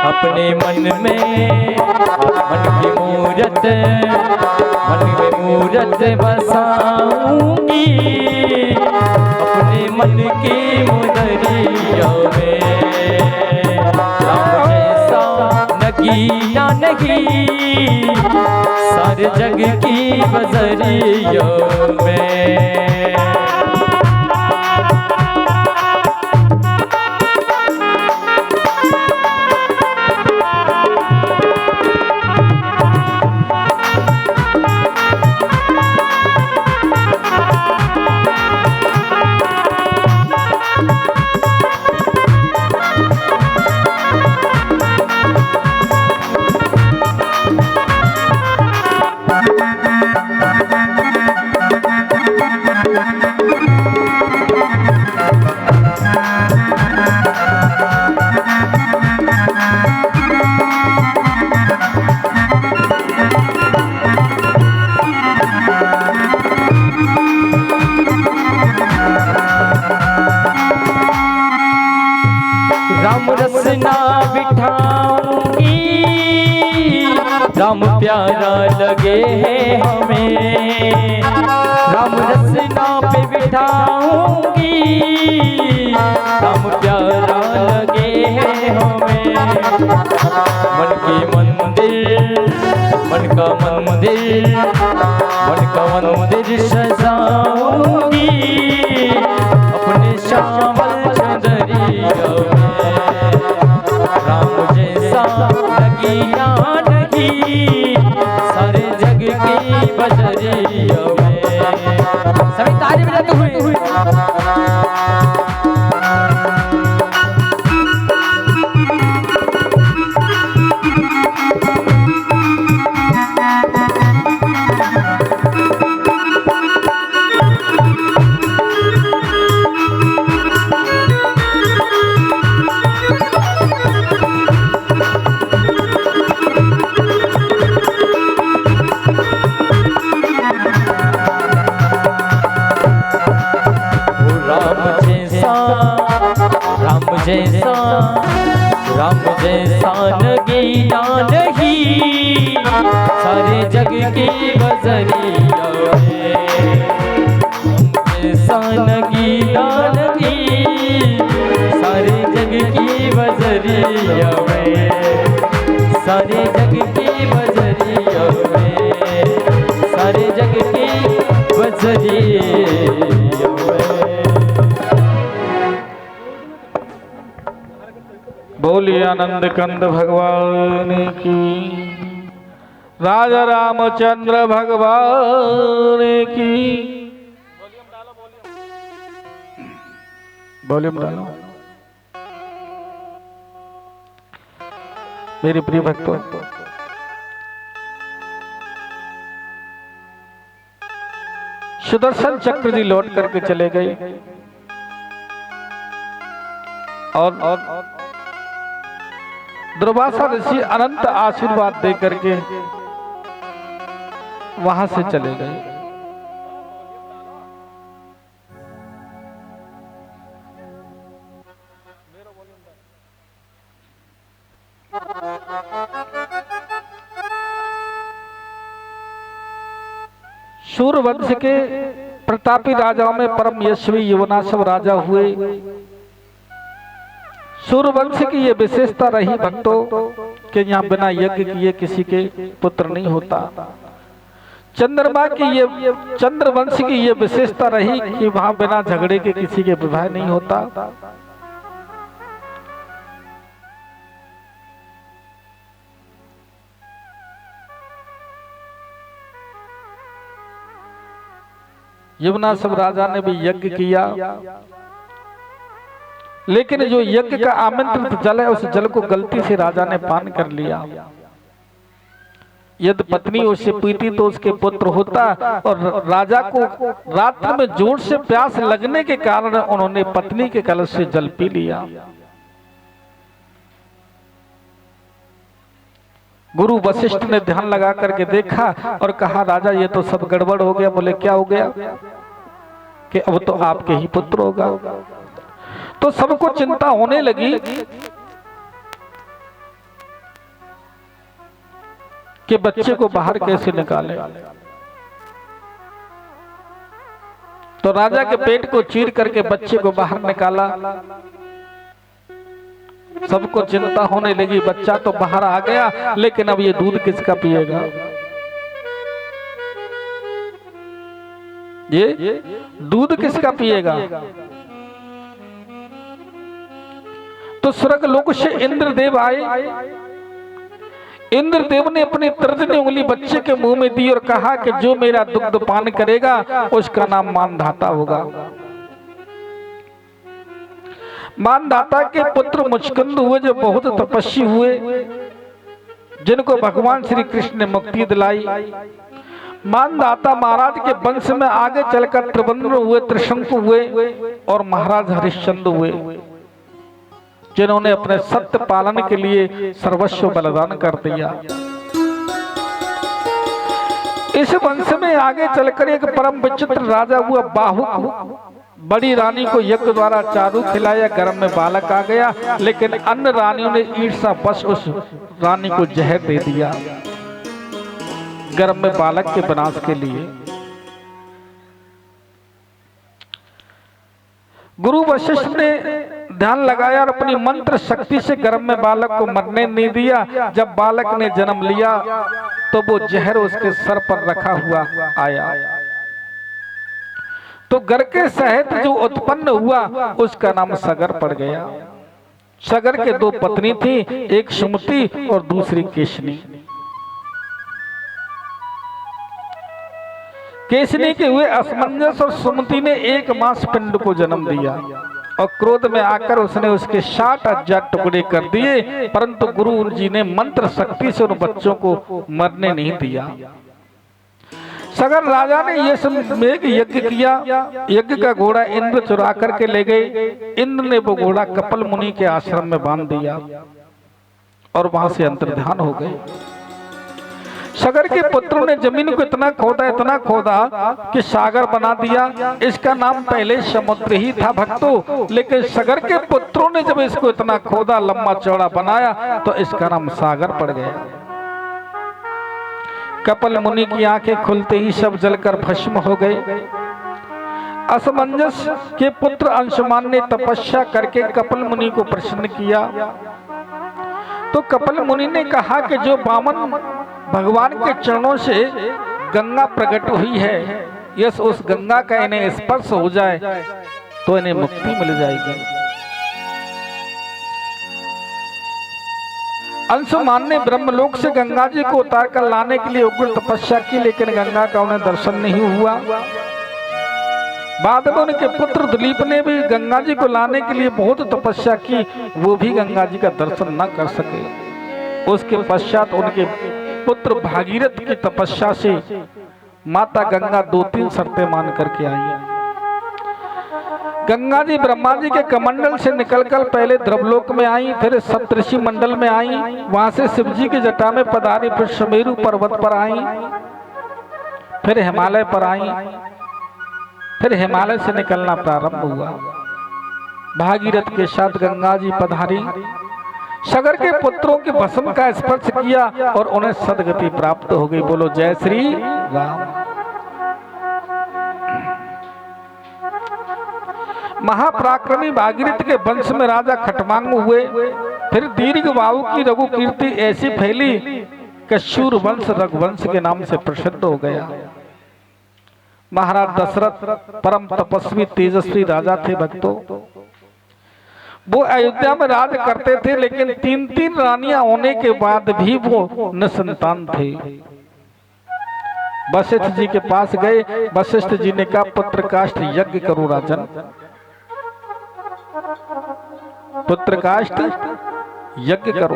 अपने मन की मूरत मन में मूरत बसाऊंगी अपने मन की मुदरिया में। राम जैसा नगीना नहीं सारे जग की बजरिया में। राम रसना बिठाऊंगी राम प्यारा लगे है हमें। राम रसना पे बिठाऊंगी राम प्यारा लगे है हमें। मन की मंदिर मन का मंदिर मन का मंदिर सजाऊंगी अपने श्यामल चंदरिया में। राम जैसा नगीना नहीं सारे जग की बजरिया में। सभी ताली बजाते हुए राम जैसा नगीना नहीं सारे जग की बजरिया में। राम जैसा नगीना नहीं सारे जग की बजरिया में। सारे जग की बजरिया में सारे जग की बजरिया में। बोलिए आनंद कंद भगवान की राजा रामचंद्र भगवान की। वॉल्यूम डालो मेरे प्रिय भक्तों। सुदर्शन चक्र जी लौट करके चले गए और दुर्वासा ऋषि अनंत आशीर्वाद दे करके वहां से चले गए। सूर्यवंश के प्रतापी राजाओं में परम यशस्वी युवनाशव राजा हुए। सूर्यवंश की ये विशेषता रही भक्तों कि यहाँ बिना यज्ञ किए किसी के पुत्र नहीं होता। चंद्रवंश की ये विशेषता रही कि वहां बिना झगड़े के किसी के विवाह नहीं होता। युवनाशव राजा ने भी यज्ञ किया, लेकिन जो यज्ञ का आमंत्रित जल है उस जल को गलती से राजा ने पान कर लिया। यदि पत्नी उससे पीती तो उसके पुत्र होता, और राजा को रात्र में जोर से प्यास लगने के कारण उन्होंने पत्नी के कलश से जल पी लिया। गुरु वशिष्ठ ने ध्यान लगा करके देखा और कहा, राजा ये तो सब गड़बड़ हो गया। बोले क्या हो गया? कि अब तो आपके ही पुत्र होगा। तो सबको चिंता होने लगी कि बच्चे को बाहर कैसे निकाले। तो राजा के पेट को चीर करके बच्चे को बाहर निकाला। सबको चिंता होने लगी, बच्चा तो बाहर आ गया, लेकिन अब ये दूध किसका पिएगा? ये दूध किसका पिएगा? तो स्वर्गलोक से इंद्रदेव आए। इंद्रदेव ने अपनी तर्जनी उंगली बच्चे के मुंह में दी और कहा कि जो मेरा दुग्ध पान करेगा उसका नाम मानधाता होगा। मानधाता के पुत्र मुचकुंद हुए, जो बहुत तपस्वी हुए, जिनको भगवान श्री कृष्ण ने मुक्ति दिलाई। मानधाता महाराज के वंश में आगे चलकर त्रिवंद्र हुए, त्रिशंकु हुए और महाराज हरिश्चंद्र हुए, जिन्होंने अपने सत्य पालन के लिए सर्वस्व बलिदान कर दिया। इस वंश में आगे चलकर एक परम विचित्र राजा हुआ बाहुक। बड़ी रानी को यज्ञ द्वारा चारू खिलाया, गर्भ में बालक आ गया, लेकिन अन्य रानियों ने ईर्ष्यावश उस रानी को जहर दे दिया गर्भ में बालक के विनाश के लिए। गुरु वशिष्ठ ने ध्यान लगाया और अपनी मंत्र शक्ति से गर्भ में बालक को मरने नहीं दिया। जब बालक ने जन्म लिया तो वो जहर उसके सर पर रखा हुआ आया। तो गर के सहित जो उत्पन्न हुआ उसका नाम सगर पड़ गया। सगर के दो पत्नी थी, एक सुमति और दूसरी केशनी। केशनी के हुए असमंजस और सुमति ने एक मास पिंड को जन्म दिया और क्रोध में आकर उसने उसके 60,000 टुकड़े कर दिए, परंतु गुरु जी ने मंत्र शक्ति से उन बच्चों को मरने नहीं दिया। सगर राजा ने यह सब यज्ञ किया। यज्ञ का घोड़ा इंद्र चुरा करके ले गए। इंद्र ने वो घोड़ा कपिल मुनि के आश्रम में बांध दिया और वहां से अंतर्ध्यान हो गए। सगर के पुत्रों ने जमीन को इतना खोदा कि सागर बना दिया। इसका नाम पहले समुद्र ही था भक्तों, लेकिन सगर के पुत्रों ने जब इसको इतना खोदा, लंबा चौड़ा बनाया, तो इसका नाम सागर पड़ गया। कपिल मुनि की आंखें खुलते ही सब जलकर भस्म हो गए। असमंजस के पुत्र अंशुमान ने तपस्या करके कपिल मुनि को प्रसन्न किया। तो कपिल मुनि ने कहा कि जो वामन भगवान के चरणों से गंगा प्रकट हुई है, यस उस गंगा का इन्हें स्पर्श हो जाए तो इन्हें मुक्ति मिल जाएगी। अंशुमान ने ब्रह्मलोक से गंगा जी को उतार कर लाने के लिए उग्र तपस्या की, लेकिन गंगा का उन्हें दर्शन नहीं हुआ। बाद में उनके पुत्र दिलीप ने भी गंगा जी को लाने के लिए बहुत तपस्या की, वो भी गंगा जी का दर्शन न कर सके। उसके पश्चात उनके पुत्र भागीरथ की तपस्या से माता गंगा 2-3 शर्तें मान करके आई। गंगा जी ब्रह्मा जी के कमंडल से निकलकर पहले ध्रुवलोक में आई, फिर सप्तऋषि मंडल में आई, वहां से शिव जी की जटा में पधारी, फिर सुमेरु पर्वत पर आई, फिर हिमालय पर आई, फिर हिमालय से निकलना प्रारंभ हुआ। भागीरथ के साथ गंगा जी पधारी, सगर के पुत्रों के भस्म का स्पर्श किया और उन्हें सदगति प्राप्त हो गई। बोलो जय श्री राम। महापराक्रमी भागीरथ के वंश में राजा खटवांग हुए। फिर दीर्घवायु की रघु कीर्ति ऐसी फैली कि शूर वंश रघुवंश के नाम से प्रसिद्ध हो गया। महाराज दशरथ परम तपस्वी तेजस्वी राजा थे भक्तों। वो अयोध्या में राज करते थे, लेकिन 3-3 रानियां होने के बाद भी वो निसंतान थे। वशिष्ठ जी के पास गए। वशिष्ठ जी ने कहा पुत्र काष्ठ यज्ञ करो राजन, पुत्र काष्ठ यज्ञ करो।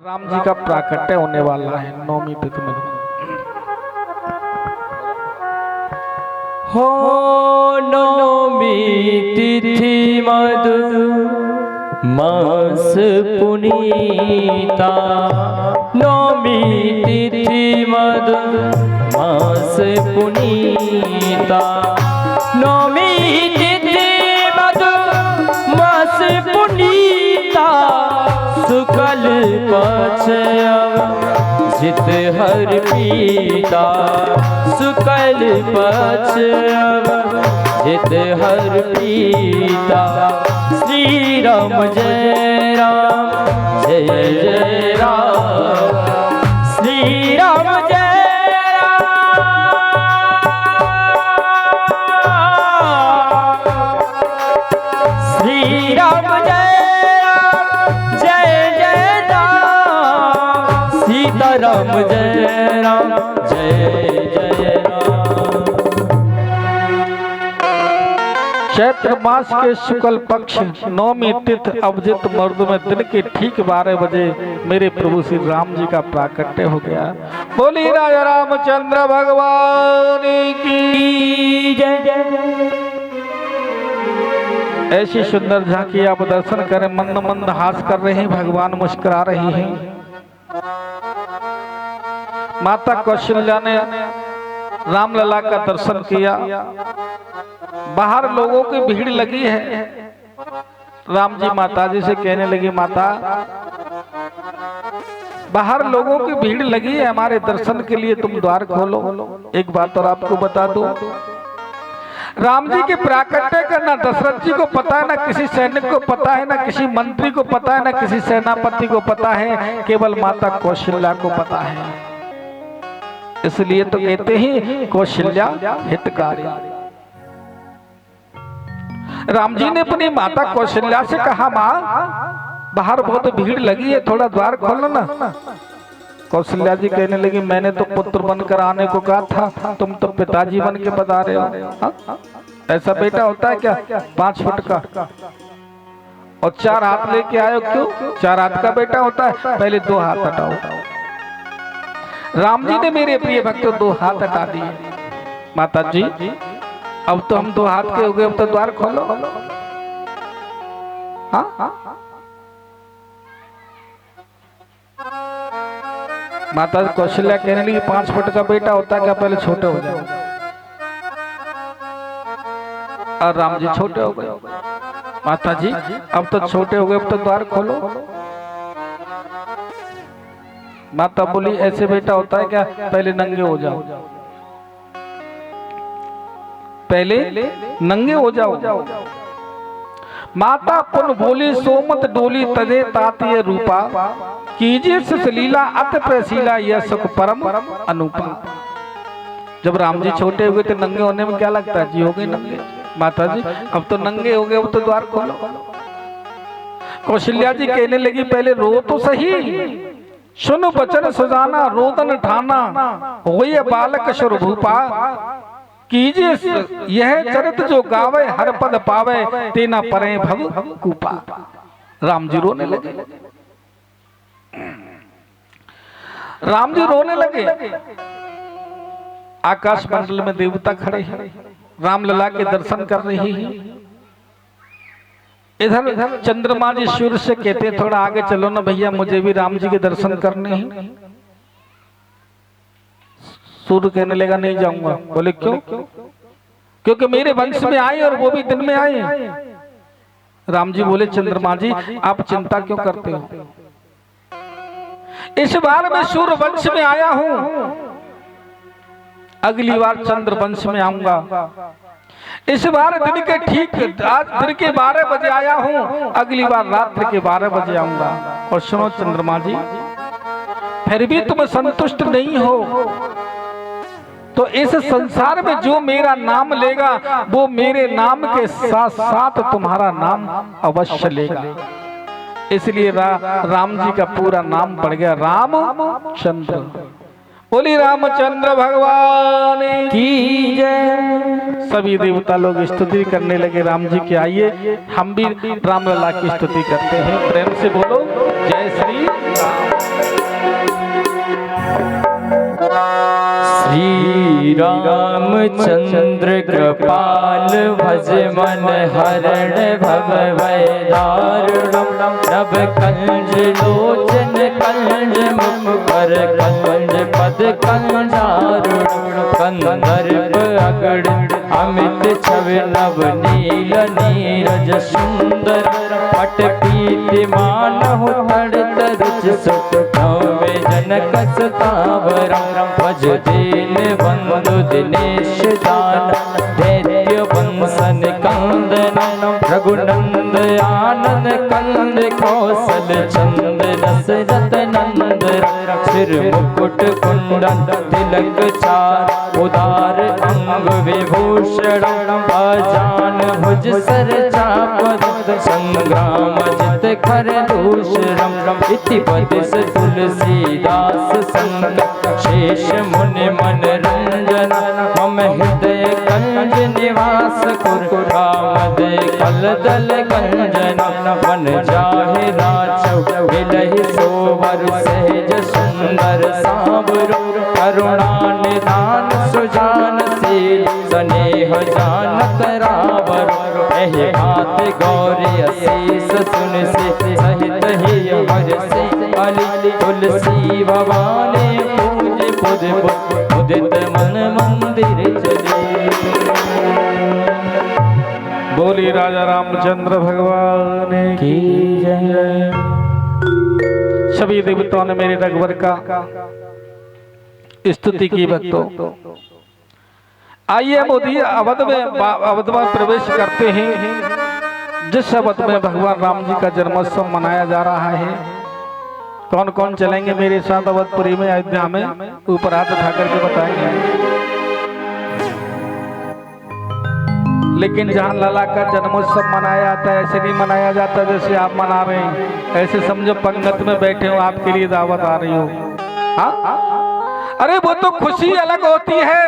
राम जी का प्राकट्य होने वाला है 9वीं तिथि में। हो 9वीं तिथि मधु मास पुनीता, 9वीं तिथि मधु मास पुनीता, 9वीं तिथि मधु मास पुनीता, शुक्ल सुकल पक्ष जित हर पीता, सुकल पक्ष जित हर पीता। श्री राम जय राम जय जय राम, श्री राम जय राम, श्री राम जय राम जय जय राम, सीता राम जय राम जय जय राम। चैत्र मास के शुक्ल पक्ष नौमी तिथि अवजित मर्द में दिन के ठीक 12 बजे मेरे प्रभु श्री राम जी का प्राकट्य हो गया। बोली राजा रामचंद्र भगवान की जय। ऐसी सुंदर झांकी आप दर्शन करें, मंद मंद हास कर रहे हैं, भगवान मुस्कुरा रही हैं। माता कौशल्या ने रामलला का दर्शन किया। बाहर लोगों की भीड़ लगी है। राम जी माता जी से कहने लगी, माता बाहर लोगों की भीड़ लगी है, हमारे दर्शन के लिए तुम द्वार खोलो। एक बात और आपको बता दूं, राम जी के प्राकट्य का ना दशरथ जी को पता है, ना किसी सैनिक को पता है, ना किसी मंत्री को पता है, ना किसी सेनापति को पता है, केवल माता कौशल्या को पता है। इसलिए तो कहते हैं कौशल्या हितकारी। राम जी ने अपनी माता कौशल्या से कहा, माँ बाहर बहुत भीड़ लगी है, थोड़ा द्वार खोलो ना। कौशल्या जी कहने लगी, मैंने तो पुत्र बनकर आने को कहा था, तुम तो पिताजी बन के बता रहे हो। हा? ऐसा बेटा होता है क्या 5 फुट का और 4 हाथ लेके आए हो? क्यों 4 हाथ का बेटा होता है? पहले 2 हाथ हटाओ। राम जी ने मेरे प्रिय भक्तों 2 हाथ हटा दिए। माता जी अब तो हम 2 हाथ के हो गए, अब तो द्वार खोलो। हाँ माता कौशल्या कहने लगी, 5 फुट का बेटा होता है क्या? पहले छोटे हो जाओ। और राम जी छोटे हो गए। माता जी अब तो छोटे हो गए, अब तो द्वार खोलो। माता बोली, ऐसे बेटा होता है क्या? पहले नंगे हो जाओ, पहले नंगे हो जाओ। माता पुन बोली, सोमत डोली तजे तातीय रूपा, कीजिए सलीला अत प्रशीला यह सुख परम अनुपा। जब राम जी छोटे हुए थे, नंगे होने में क्या लगता है जी? हो गए नंगे। माता जी अब तो नंगे हो गए, अब तो द्वार खोलो। कौशल्या जी कहने लगी, पहले रो तो सही, सुन बचन सुजाना रोदन ठाना, होय बालक शुरभूपा, कीजिए यह चरित जो गावे, हर पद पावे, तेना परे भव कूपा। राम जी रोने लगे। राम जी रोने लगे। आकाश मंडल में देवता खड़े हैं, रामलला के दर्शन कर रही हैं। इधर चंद्रमा जी सूर्य से कहते हैं, थोड़ा आगे चलो ना भैया, मुझे भी राम जी के दर्शन करने हैं। सूर्य कहने लगा, नहीं जाऊंगा। बोले क्यों? क्योंकि मेरे वंश में आए और वो भी दिन में आए। राम जी बोले, चंद्रमा जी आप चिंता क्यों करते हो? इस बार मैं सूर्य वंश में आया हूं, अगली बार चंद्र वंश में आऊंगा। इस बार दिन के ठीक आज दिन के 12 बजे आया हूं, अगली बार रात्रि के 12 बजे आऊंगा। और सुनो चंद्रमा जी, फिर भी तुम संतुष्ट नहीं हो तो इस संसार में जो मेरा नाम लेगा वो मेरे नाम के साथ साथ तुम्हारा नाम अवश्य लेगा। इसलिए राम जी का पूरा नाम पड़ गया रामचंद्र। बोली रामचंद्र भगवान की जय। सभी देवता लोग स्तुति करने लगे राम जी की। आइए हम भी रामलला की स्तुति करते हैं, प्रेम से बोलो जय श्री राम। श्री रामचंद्र कृपाल भज मन हरण भव भय दारुणम नभ कंज लोचन कंज मुख कर कंज पद कंजारुणम कंदर्प अगड़ अमित छवि नव नील नीरज सुंदर पट पीति मानहु तड़त रुच सुख में जनक सतावरम भज दीन बंधु दिनेश दान धैर्य वंशन कंदनम रघुनंद आनंद कंद कौशल चंद दशरथ नंद सिर मुकुट कुंडल तिलक चार उदार अंग विभूषण अजान भुज सर चापद संग्राम जित कर दूषरम इति पदिस तुलसीदास संग शेष मुनि मन रंजन मम हृदय कंज निवास कुर कामद कल दल कंजन मन जाहे राचौ मिलहि सोवर सहज सुंदर साबर करुणा निधान सुजान शील स्नेह जानत रावर एहि हाथ गौरी असीस सुन से सहित ही हर से अली तुलसी भवानी पूज पुद उदित मन मंदिर चले। बोली राजा रामचंद्र भगवान की जय। सभी देवताओं ने मेरे रघुवर का स्तुति की भक्तों। आइए मोदी अवध में प्रवेश करते हैं। जिस अवध में भगवान राम जी का जन्मोत्सव मनाया जा रहा है, कौन कौन चलेंगे मेरे साथ अवधपुरी में, अयोध्या में? ऊपर हाथ उठा करके बताएंगे। लेकिन जहाँ लाला का जन्मोत्सव मनाया जाता है ऐसे नहीं मनाया जाता जैसे आप मना रहे हैं। ऐसे समझो पंगत में बैठे हो, आपके लिए दावत आ रही हो। हाँ, अरे वो तो खुशी अलग होती है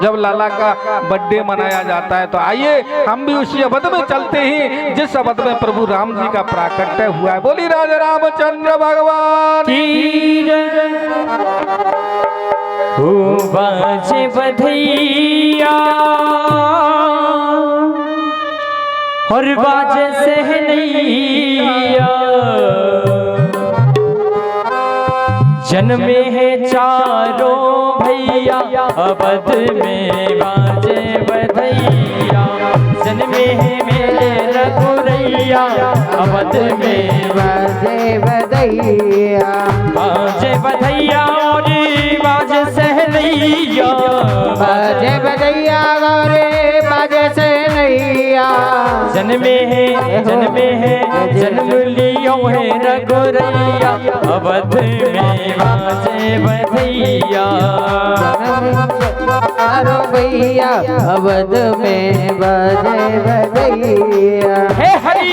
जब लाला का बर्थडे मनाया जाता है। तो आइए हम भी उसी अवध में चलते हैं जिस अवध में प्रभु राम जी का प्राकट्य हुआ है। बोली राजा रामचंद्र भगवान की बाजे बधैया और बाजे सहनैया जन्मे है चारों भैया अवध में बाजे बधैया जन्मे है मेरे रघुरैया अवध में बाजे बधैया बाजे बधैया और बाजे सहनैया बाजे बधैया गौरे बाजे सहनैया जन्मे है जन्म लियो है रघुरैया अवध में बाजे बधैया चारों भैया अवध में बाजे बधैया। हे हरि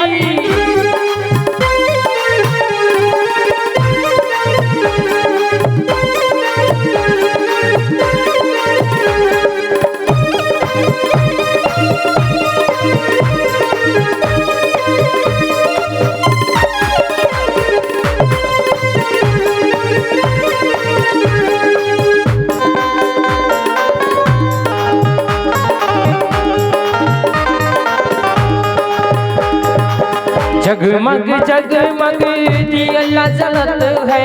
जगमग जगमग दिया जलत है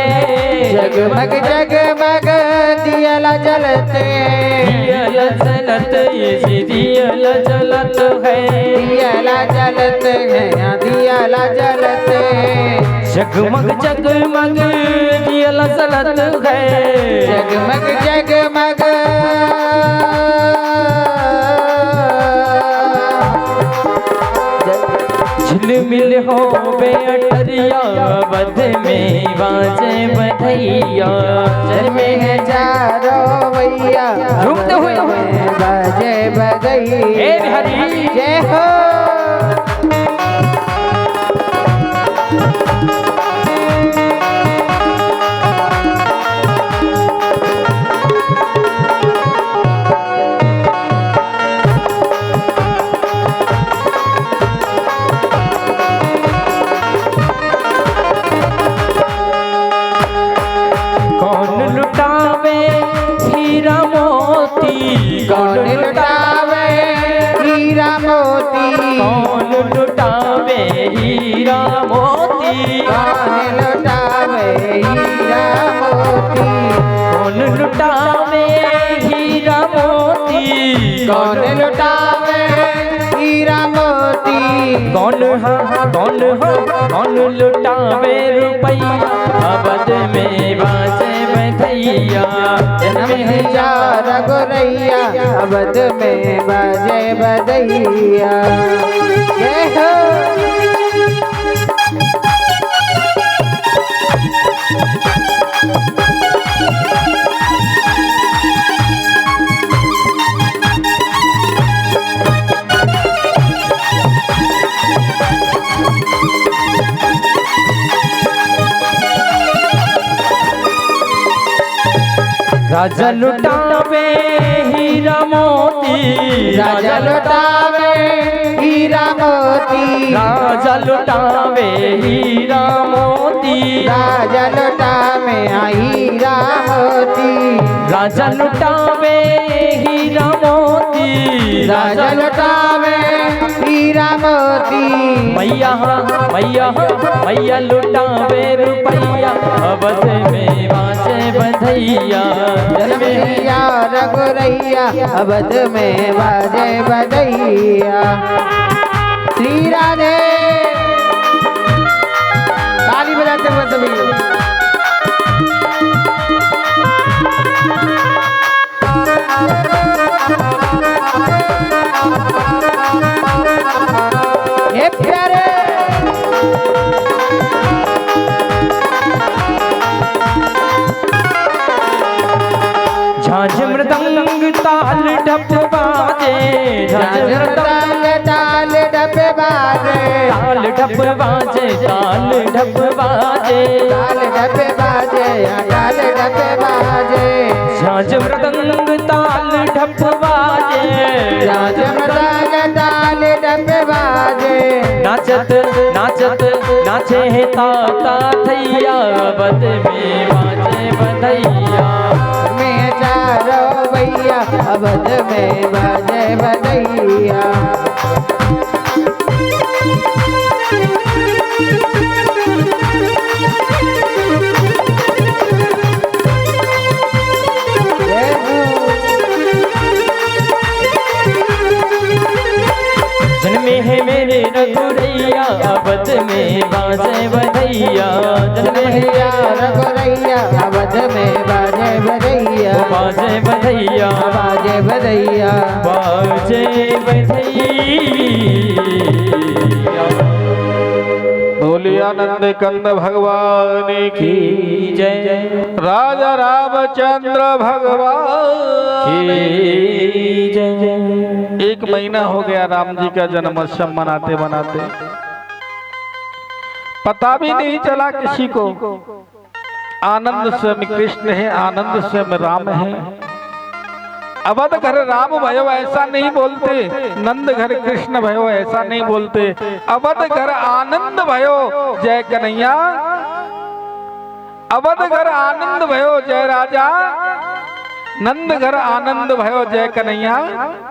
जगमग जगमग दिया जलते दिया जलत ये दिया जलत है दिया जलत है दिया जलते जगमग जगमग दिया जलत है जगमग जगमग झिलमिल हो बेअटरिया अवध में बाजे बधैया जन्मे है चारों भैया झूमते हुए बाजे बधैया। हे हरि जय हो कौन लुटावे हीरा मोती कौन लुटावे हीरा मोती कौन लुटावे हीरा मोती कौन लुटावे रुपैया अवध में बाजे बधैया जन्म है चार गोरैया अवध में बाजे बधैया जय हो राजा लुटावे हीरा मोती राजा लुटावे हीरा मोती राजा लुटावे हीरा मोती राजा लुटावे हीरा मोती राजा लुटावे हीरा मोती राजा लुटावे हीरा मोती मैया मैया लुटावे रुपैया अवध में बाजे बधैया जन्म हैया रघुरैया अवध में बाजे बधैया श्री राधे ताली बजाते हुए सभी ये प्यारे झांझ मृदंग ताल ढप बाजे झांझ मृदंग ताल डप बाजे ताल ढप बाजे ताल ढप बाजे ताल डप बाजे ताल डप बाजे झांझ मृदंग ताल ढप बाजे राज मृदंग ताल डप बाजे नाचत नाचत नाचे है ताता थैया अवध में बाजे बधैया में चारो भैया अवध में बाजे बधैया जन्मे है मेरे रघुरैया अवध में बाजे बधैया जन्मे है हैया रघुरैया अवध में बाजे बधैया बाजे बधैया बाजे बधैया बाजे बधैया बोलिए आनंद कंद भगवान की की जय राजा रामचंद्र भगवान की जय एक महीना हो गया राम जी का जन्मोत्सव मनाते मनाते पता भी नहीं चला किसी को आनंद स्वयं कृष्ण है आनंद स्वयं राम है अवध घर राम भयो ऐसा नहीं बोलते नंद घर कृष्ण भयो ऐसा नहीं बोलते अवध घर आनंद भयो जय कन्हैया अवध घर आनंद भयो जय राजा नंद घर आनंद भयो जय कन्हैया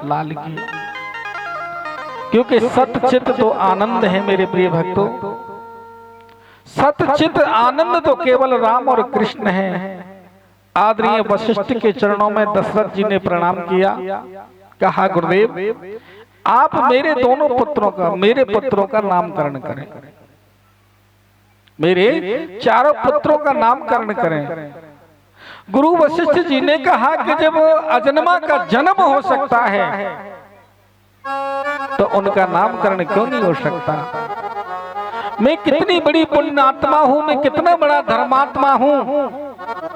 लाल की क्योंकि सतचित तो आनंद है मेरे प्रिय भक्तों सतचित आनंद तो केवल राम और कृष्ण है आदरणीय वशिष्ठ के चरणों में दशरथ जी ने प्रणाम किया कहा गुरुदेव आप मेरे दोनों पुत्रों का मेरे पुत्रों का नामकरण करें मेरे चारों पुत्रों का नामकरण करें गुरु वशिष्ठ जी ने कहा कि जब अजन्मा का जन्म हो सकता है तो उनका नामकरण क्यों नहीं हो सकता मैं कितनी बड़ी पुण्यात्मा हूं मैं कितना बड़ा धर्मात्मा हूं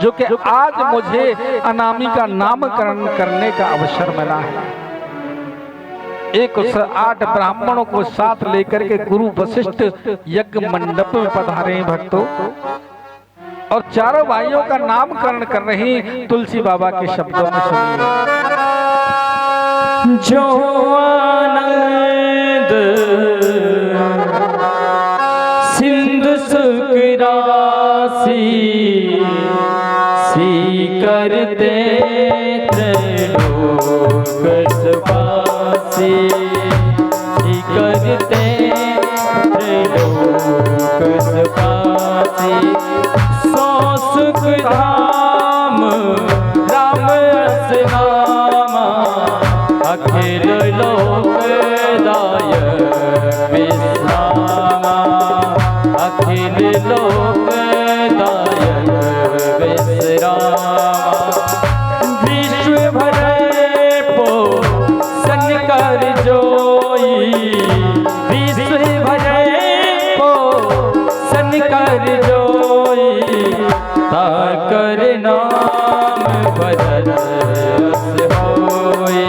जो कि आज मुझे अनामिका नामकरण करने का अवसर मिला है एक 8 ब्राह्मणों को साथ लेकर के गुरु वशिष्ठ यज्ञ मंडप में पधारे हैं भक्तों और चारों भाइयों का नामकरण कर रही तुलसी बाबा के शब्दों में सुनिए जो आनंद सिंधु सुख राशि सी करते त्रैलोकवासी सी करते त्रैलोकवासी अखिल लोक दायक विश्रामा विश्व भरे पोषण कर जोई विश्व भरे पोषण कर जोई ताकर नाम भरत होई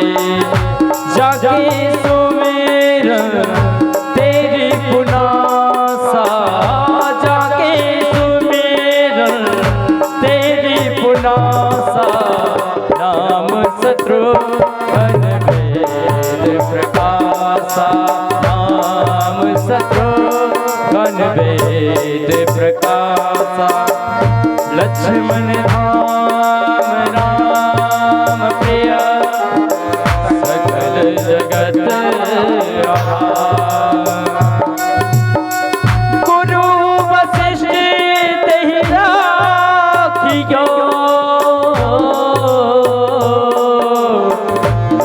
जाके सुमेर तेरी पुनासा जाके सुमेर तेरी पुनासा नाम शत्रुघ्न वेद प्रकाशा नाम शत्रुघ्न वेद प्रकाशा लक्ष्मण धाम राम प्रिय सकल जगत गुरु वशिष्ठ तेहि राखियो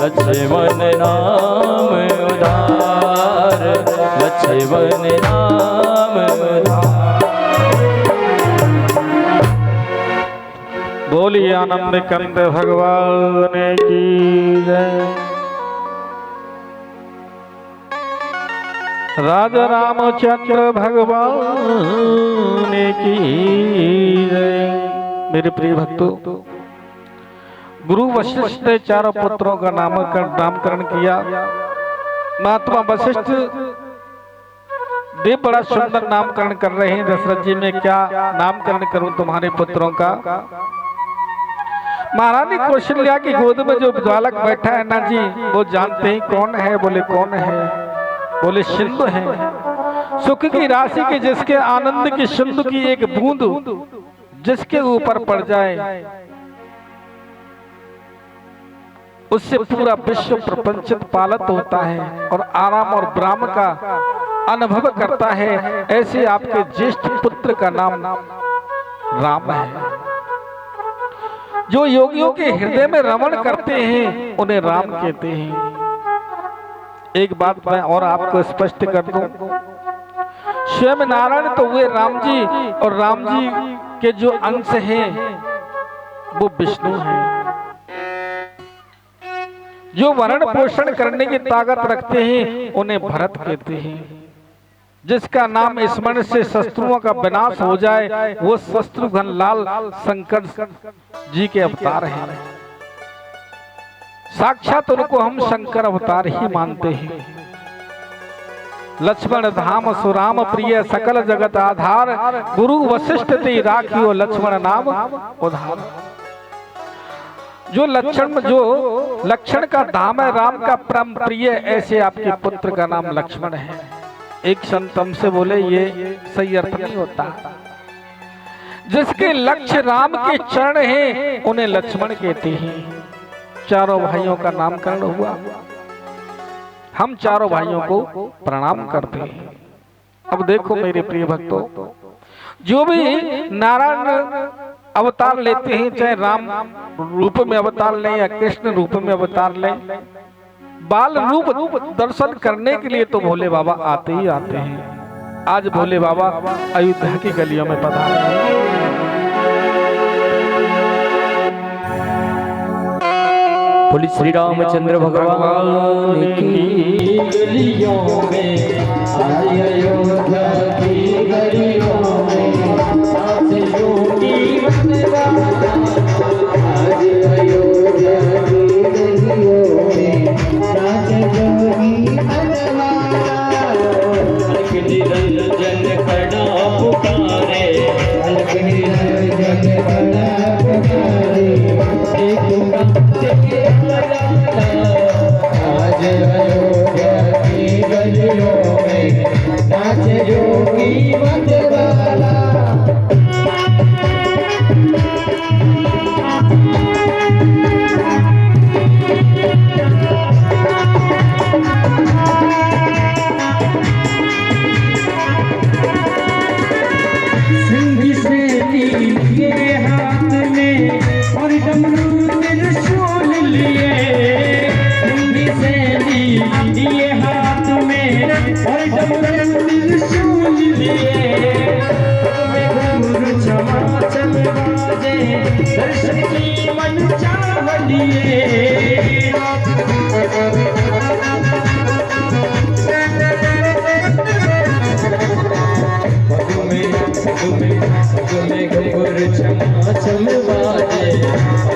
लक्ष्मण नाम उधार लक्ष्मण नाम उधार। बोलिए आनंद कंद भगवान की जय। राजा रामचंद्र भगवान की जय। मेरे प्रिय भक्तों, गुरु वशिष्ठ ने चारों पुत्रों का नामकरण किया। महात्मा वशिष्ठ देव बड़ा सुंदर नामकरण कर रहे हैं। दशरथ जी, मैं क्या नामकरण करूं तुम्हारे पुत्रों का? महारानी कौशल्या की गोद में जो बालक बैठा है ना जी, वो जानते हैं कौन है? बोले कौन है? बोले सिंधु है। सुख की राशि के जिसके आनंद की सिंधु की एक बूंद जिसके ऊपर पड़ जाए उससे पूरा विश्व प्रपंचित पालित होता है और आराम और ब्राह्म का अनुभव करता है। ऐसे आपके ज्येष्ठ पुत्र का नाम राम है। जो योगियों के हृदय में रमण करते हैं उन्हें राम कहते हैं। एक बात मैं और आपको स्पष्ट कर दूं, स्वयं नारायण तो हुए राम जी, और राम जी के जो अंश हैं वो विष्णु हैं। जो वरण पोषण करने की ताकत रखते हैं उन्हें भरत कहते हैं। जिसका नाम स्मरण से शत्रुओं का विनाश हो जाए वो शत्रुघ्न लाल शंकर जी के अवतार हैं। साक्षात उनको हम शंकर अवतार ही मानते हैं। लक्ष्मण धाम सुराम प्रिय सकल जगत आधार गुरु वशिष्ठ ते राखियो लक्ष्मण नाम उधार। जो लक्षण का धाम है, राम का परम प्रिय, ऐसे आपके पुत्र का नाम लक्ष्मण है। एक संत हमसे बोले ये सही अर्थ नहीं होता। जिसके लक्ष्य राम के चरण हैं उन्हें लक्ष्मण कहते हैं। चारों भाइयों का नामकरण हुआ। हम चारों भाइयों को प्रणाम करते हैं। अब देखो मेरे प्रिय भक्तों, जो भी नारायण अवतार लेते हैं, चाहे राम रूप में अवतार लें या कृष्ण रूप में अवतार लें, बाल रूप दर्शन करने के लिए तो भोले बाबा आते ही आते हैं। आज भोले बाबा अयोध्या की गलियों में पधारे हैं। बोली श्री रामचंद्र भगवान की गलियों में आए अयोध्या की गलियों में नाच योगी वनवाला। आज अयोध्या की गलियों में नाच योगी वनवाला। अलख निरंजन खड़ा पुकारे, अलख निरंजन खड़ा पुकारे। आज अयोध्या की गलियों में नाच योगी वनवाला। सिंह से लिए हाथ में और डमरू त्रिशूल लिए, सिंह से लिए हाथ में और डमरू त्रिशूल लिए। लिए तुम्हें घुर क्षमा चमवाजे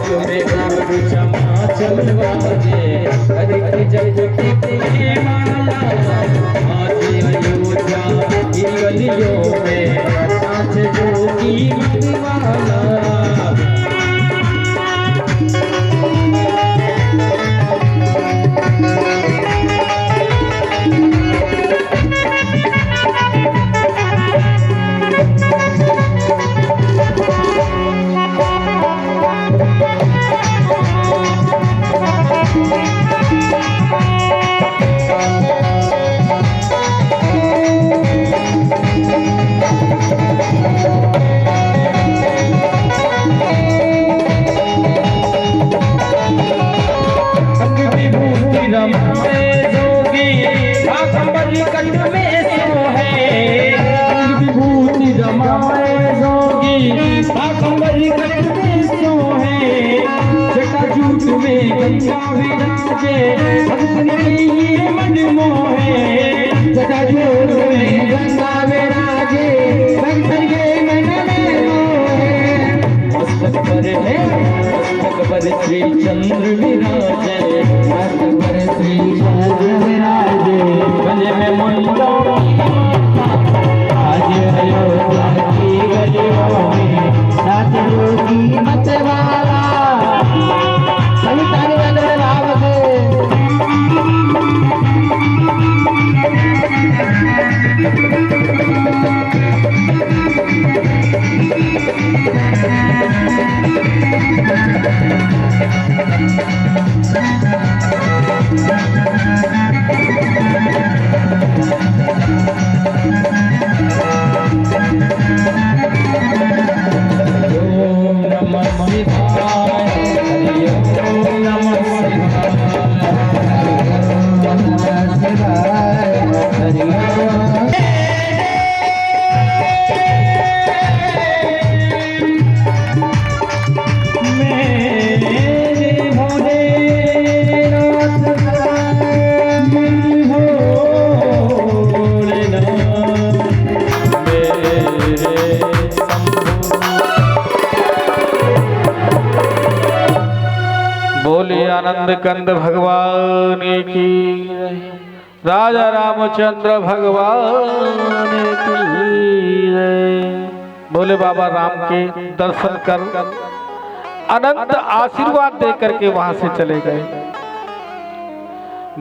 तुम्हें घुर क्षमा चमवाजे हरि की जय की माला आज अयोध्या की गलियों में साथ जोगी मतवाला श्री चंद्र विराजे श्री चंद्र विराजे गले में मुंडो आज अयोध्या की गलियों में साथ जोगी मतवाला सभी ताली वाले राम आनंद कंद भगवान की जय। राजा रामचंद्र भगवान की जय। बोले बाबा राम के दर्शन कर अनंत आशीर्वाद दे करके वहां से चले गए।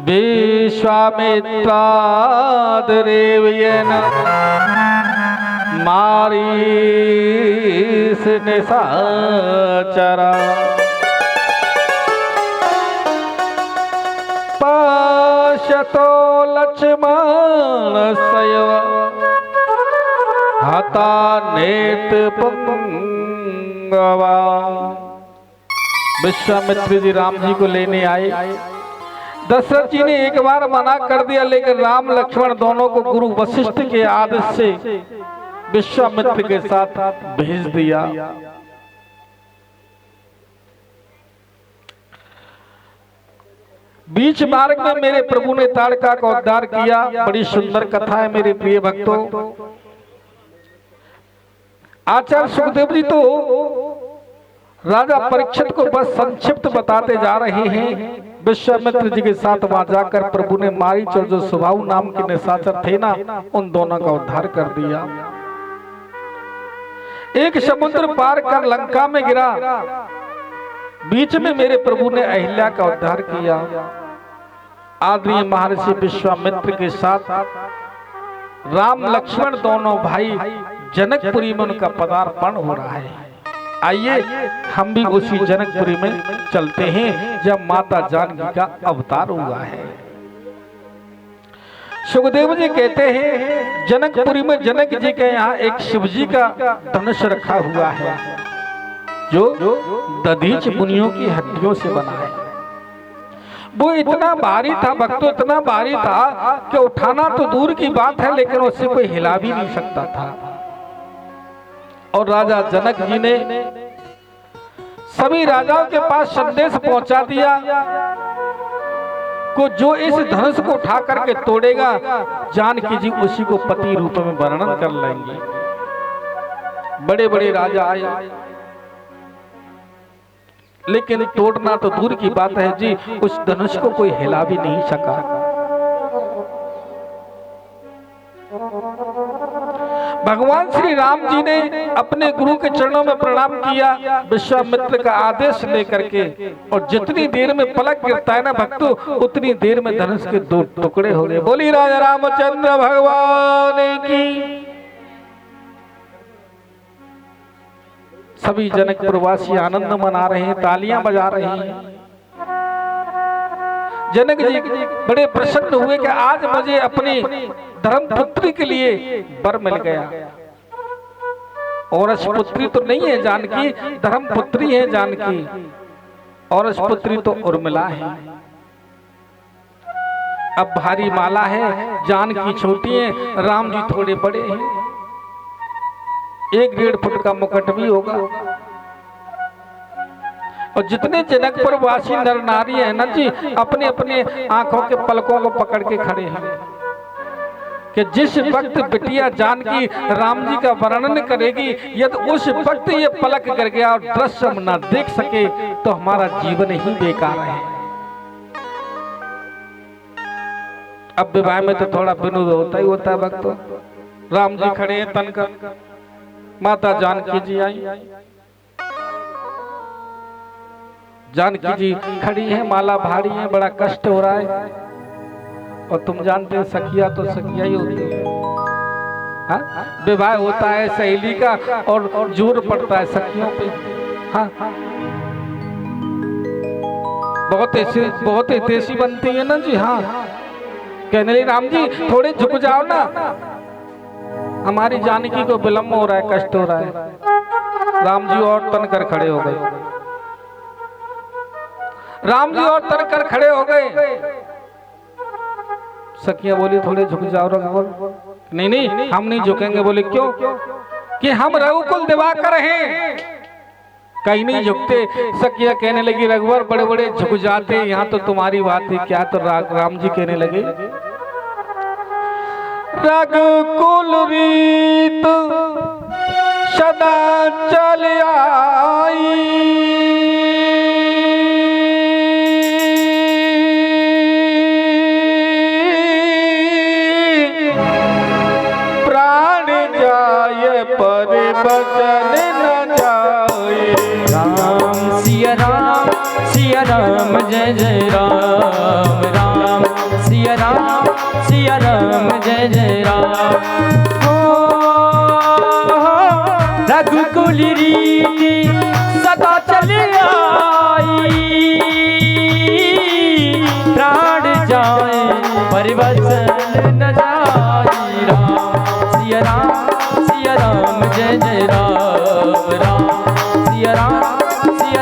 विश्वामित्रादेवयन मारीस निशाचरा पश्यतो लक्ष्मण सैव हता नेत पुंगवा। विश्वामित्र जी राम जी को लेने आए। दशरथ जी ने एक बार मना कर दिया, लेकिन राम लक्ष्मण दोनों को गुरु वशिष्ठ के आदेश से विश्वामित्र के साथ भेज दिया। बीच मार्ग में मेरे प्रभु ने ताड़का का उद्धार किया। बड़ी सुंदर कथा है मेरे प्रिय भक्तों। आचार्य सुखदेव जी तो राजा परीक्षित को बस संक्षिप्त बताते जा रहे हैं। विश्वामित्र जी के साथ वहां जाकर प्रभु ने मारीच और जो सुबाहु नाम के निशाचर थे ना, उन दोनों का उद्धार कर दिया। एक समुद्र पार कर लंका में गिरा। बीच में मेरे प्रभु ने अहिल्या का उद्धार किया। आदरणीय महर्षि विश्वामित्र के साथ राम लक्ष्मण दोनों भाई जनकपुरी में उनका पदार्पण हो रहा है। आइए हम भी उसी जनकपुरी में चलते हैं जब माता जानकी का अवतार हुआ है। सुखदेव जी कहते हैं जनकपुरी में जनक जी के यहाँ एक शिव जी का धनुष रखा हुआ है जो दधीच मुनियों की हड्डियों से बना है। वो इतना भारी था भक्तों, इतना भारी था कि उठाना तो दूर की बात है, लेकिन उससे कोई हिला भी नहीं सकता था। और राजा जनक जी ने सभी राजाओं के पास संदेश पहुंचा दिया को जो इस धनुष को उठा करके तोड़ेगा जानकी जी उसी को पति रूप में वर्णन कर लेंगे। बड़े बड़े राजा आए, लेकिन तोड़ना तो दूर की बात है जी, उस धनुष को कोई हिला भी नहीं सका। भगवान श्री राम जी ने अपने गुरु के चरणों में प्रणाम किया विश्वामित्र का आदेश लेकर के, और जितनी देर में पलक गिरता है ना भक्तों, उतनी देर में धनुष के 2 टुकड़े हो गए। बोली राजा रामचंद्र भगवान की। सभी जनकपुर वासी आनंद मना रहे हैं, तालियां बजा रहे हैं। जनक जी बड़े प्रसन्न हुए कि आज मुझे अपनी धर्मपुत्री के लिए वर मिल गया। और पुत्री तो नहीं है जानकी, धर्मपुत्री है जानकी, और पुत्री तो उर्मिला है। अब भारी माला है, जानकी छोटी है, राम जी थोड़े बड़े हैं, 1-1.5 फुट का मुकुट भी होगा। और जितने जनकपुर वासी नर नारी है ना जी, अपने अपने आंखों के पलकों को पकड़ के खड़े हैं कि जिस वक्त बिटिया जानकी राम जी का वर्णन करेगी, यदि उस वक्त ये पलक गिर गया और दृश्य हम ना देख सके तो हमारा जीवन ही बेकार है। अब विवाह में तो थोड़ा विनोद होता ही होता है भक्तों। राम जी खड़े हैं तनकर, माता जानकी जी आई, जानकी जी खड़ी है, माला भारी है, बड़ा कष्ट हो रहा है। और तुम जानते हैं सखिया तो सखिया ही होती है। विवाह होता है सहेली का और जोर पड़ता है सखियों पे। हाँ, बहुत हितैषी बनती है ना जी। हाँ, कहने लगे राम जी थोड़े झुक जाओ ना, हमारी जानकी को विलम्ब हो रहा है, कष्ट हो रहा है। राम जी और तन कर खड़े हो गए, राम जी और तन कर खड़े हो गए। सखियां बोली थोड़े झुक जाओ रघुवर। नहीं नहीं, हम नहीं झुकेंगे। बोले क्यों? कि हम रघुकुल दिवाकर हैं, कहीं नहीं झुकते। सखियां कहने लगी रघुवर बड़े बड़े झुक जाते, यहाँ तो तुम्हारी बात है क्या? तो राम जी कहने लगे रघुकुल रीत सदा चल आई, प्राण जाए पर बचन न जाए। राम सिया राम जय जय राम, राम सिया राम जय जय राम। रघुकुल रीति सदा चली आई, प्राण जाए पर वचन न जाए। राम सिया राम जय जय राम, राम सिया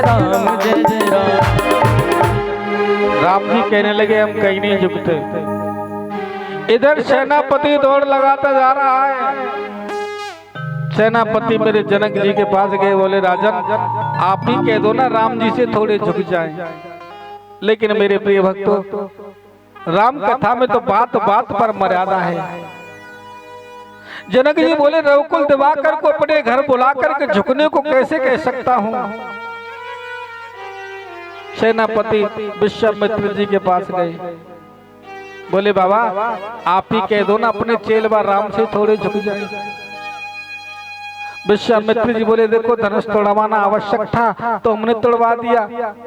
राम जय जय राम। राम जी कहने लगे हम कहीं नहीं झुकते। इधर सेनापति दौड़ लगाता जा रहा है। सेनापति मेरे जनक जी के पास गए, बोले राजन आप ही कह दो ना राम जी से थोड़े झुक जाएं। लेकिन मेरे प्रिय भक्तों, राम कथा में तो बात बात पर मर्यादा है। जनक जी बोले रघुकुल दिवाकर को अपने घर बुला करके झुकने को कैसे कह सकता हूं। सेनापति विश्वामित्र जी के पास गए, बोले बाबा आप ही कह दो ना अपने चेलवा राम से थोड़े झुक जाए। विश्वामित्र जी बोले देखो धनुष तोड़वाना आवश्यक था तो हमने तोड़वा दिया,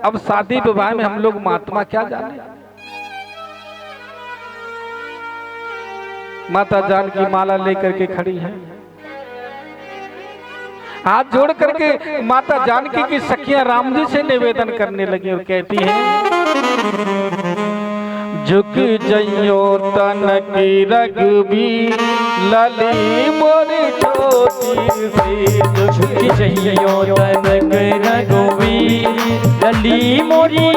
अब शादी विवाह में हम लोग महात्मा क्या जाने। माता जानकी माला लेकर के खड़ी है, हाथ जोड़ करके माता जानकी की सखियां राम जी से निवेदन करने लगी और कहती हैं झुक जइयो तन की रघुबीर लली मोरी छोटी सी। झुक जइयो तन की रघुबीर लली मोरी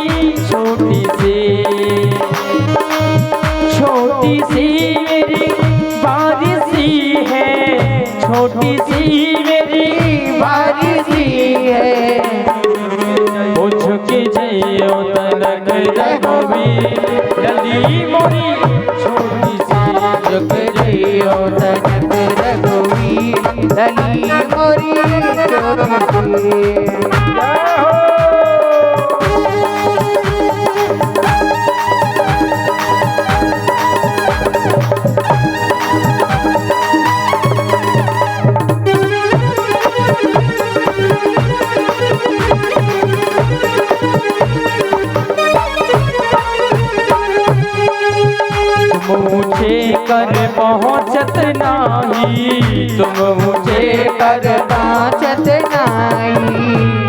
छोटी सी। छोटी सी मेरी बारिशी है, छोटी सी मेरी बारिशी है। झुकी जइयो तनक रघुवीर लली मोरी छोटी सी झुक जइयो तनक रघुवीर लली मोरी छोटी सी। ऊँचे कर पहुँचत नाही तुम ऊँचे कर पहुँचत नाही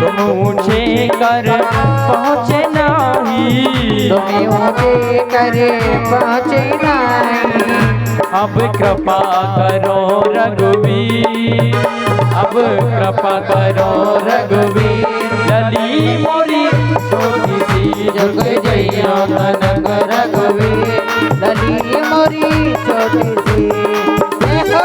तुम ऊँचे कर पहुँचे नाही तुम्हें ऊँचे करे पहुँचे नाही। अब कृपा करो रघुवीर अब कृपा करो रघुवीर लली मोरी छोटी सी झुक जइयो तनक रघुवीर लली मोरी छोटी सी। देखो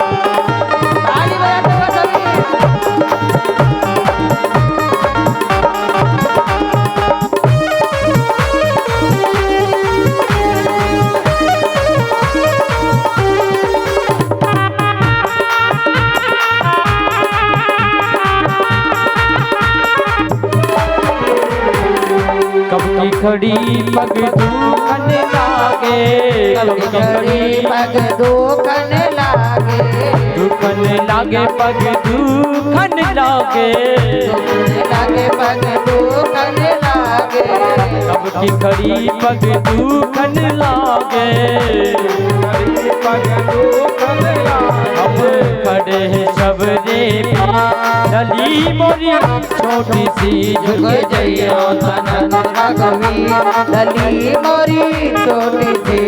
ताली बजाते हो सभी। कब की खड़ी पग दुखन लागे कब की खड़ी पग दुखन लागे दुखन लागे पग दुखन लागे लागे पग दुखन लागे कब की खड़ी पग दुखन लागे पग दुखन लागे। अब खड़े हैं सबरे लली मोरी छोटी सी झुक जइयो तनक रघुवीर लली मोरी छोटी सी।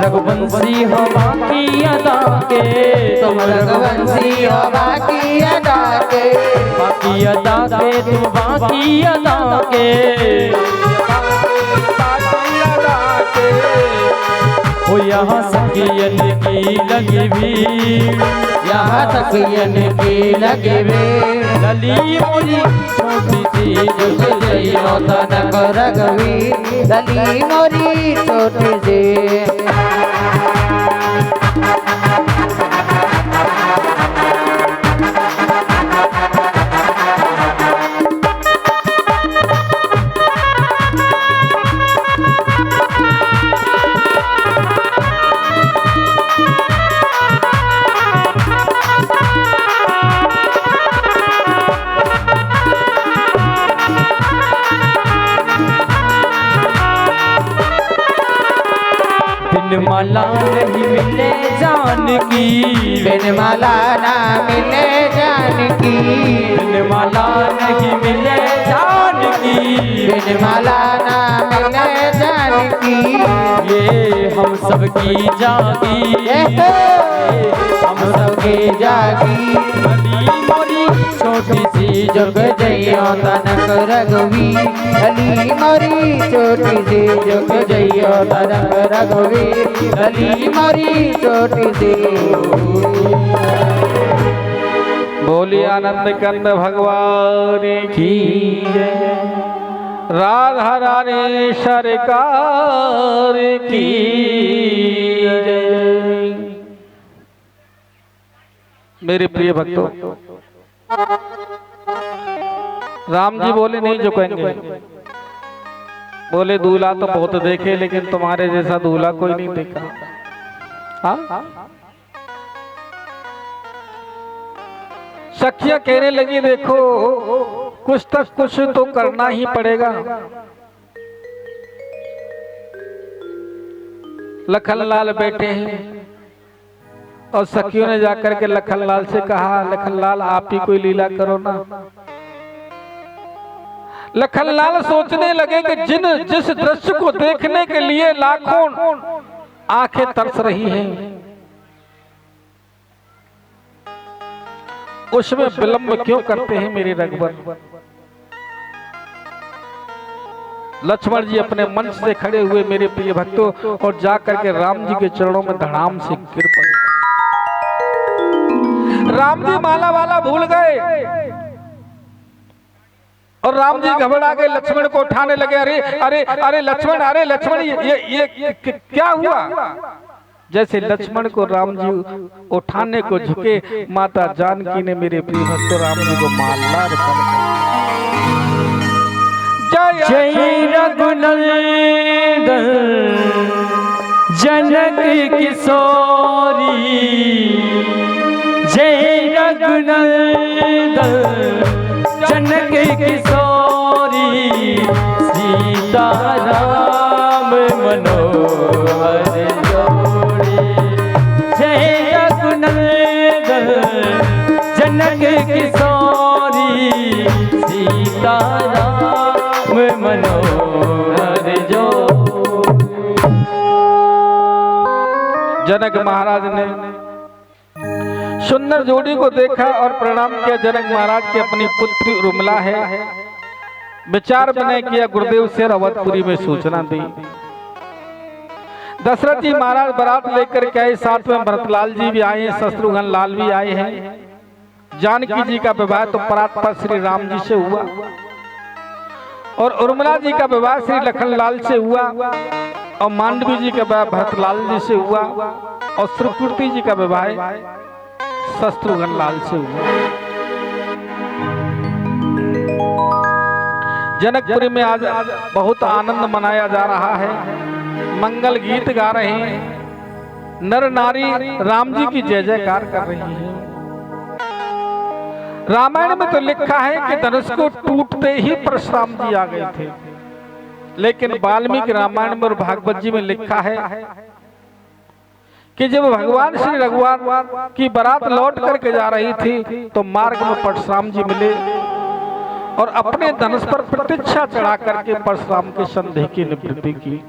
रघुवंशी हो बाकी अदा के तुम रघुवंशी हो बाकी अदा के बाकी अदा के तुम बाकी अदा के हो यहाँ सखियन की लगी भी यहाँ सखियन की लगी भी लली मोरी छोटी सी झुक जइयो तनक रघुवीर लली मोरी छोटी सी। बिन माला नहीं मिले जान की बिन माला ना मिले जान की बिन माला नहीं मिले जान की बिन माला ना मिले जान की ये हम सबकी जागी हम सबके जागी लली मोरी छोटी सी झुक जइयो तनक रघुवीर लली मोरी छोटी सी झुक जइयो तनक रघुवीर लली मोरी छोटी सी। बोली आनंद कंद भगवान की जय। राधा रानी सरकार की जय। मेरे प्रिय भक्तों, राम जी बोले नहीं झुकेंगे। बोले दूल्हा तो बहुत देखे लेकिन तुम्हारे जैसा दूल्हा कोई नहीं देखा। हाँ सखियां कहने लगी देखो कुछ तक कुछ तो करना ही पड़ेगा। लखनलाल बैठे हैं और सखियों ने जाकर के लखनलाल से कहा, लखनलाल आप ही कोई लीला करो ना। लखनलाल सोचने लगे कि जिस दृश्य को देखने के लिए लाखों आंखें तरस रही हैं, उसमें विलंब क्यों करते हैं मेरे रघुवर। लक्ष्मण जी अपने मंच से खड़े हुए मेरे प्रिय भक्तों और जाकर के राम जी के चरणों में धड़ाम से गिर पड़े। राम जी माला वाला भूल गए और राम जी घबरा गए, लक्ष्मण को उठाने लगे। अरे अरे अरे लक्ष्मण, अरे लक्ष्मण, ये क्या हुआ। जैसे लक्ष्मण को राम जी उठाने को झुके, माता जानकी ने मेरे प्रिय भक्तों राम जी को माला अर्पण कर जय रघुनंदन जनक किशोरी, जय रघुनंदन जनक किशोरी, सीता राम मनोहर जोड़ी। जय रघुनंदन जनक किशोरी, सीता राम मनोहर जोड़ी। जनक महाराज ने सुंदर जोड़ी को देखा और प्रणाम किया। जनक महाराज की अपनी पुत्री उर्मिला है। विचार विनय किया, गुरुदेव से अवधपुरी में सूचना दी। दशरथ जी महाराज बारात लेकर के आए, साथ में भरतलाल जी भी आए, शत्रुघ्न लाल भी आए हैं। जानकी जी का विवाह तो परात्पर श्री राम जी से हुआ और उर्मिला जी का विवाह श्री लखनलाल से हुआ और मांडवी जी का विवाह भरतलाल जी से हुआ और श्रीकृति जी का विवाह शत्रुघ्न लाल से हुआ। जनकपुरी में आज बहुत आनंद मनाया जा रहा है, मंगल गीत गा रहे हैं, नर नारी राम जी की जय जयकार कर रही हैं। रामायण में तो लिखा है कि धनुष को टूटते ही परशुराम जी आ गए थे, लेकिन वाल्मीकि रामायण में और भागवत जी में लिखा है कि जब भगवान श्री रघुवर की बारात लौट करके जा रही थी तो मार्ग में परशुराम जी मिले और अपने धनुष पर प्रतीक्षा चढ़ा करके परशुराम के संदेह की निवृत्ति की।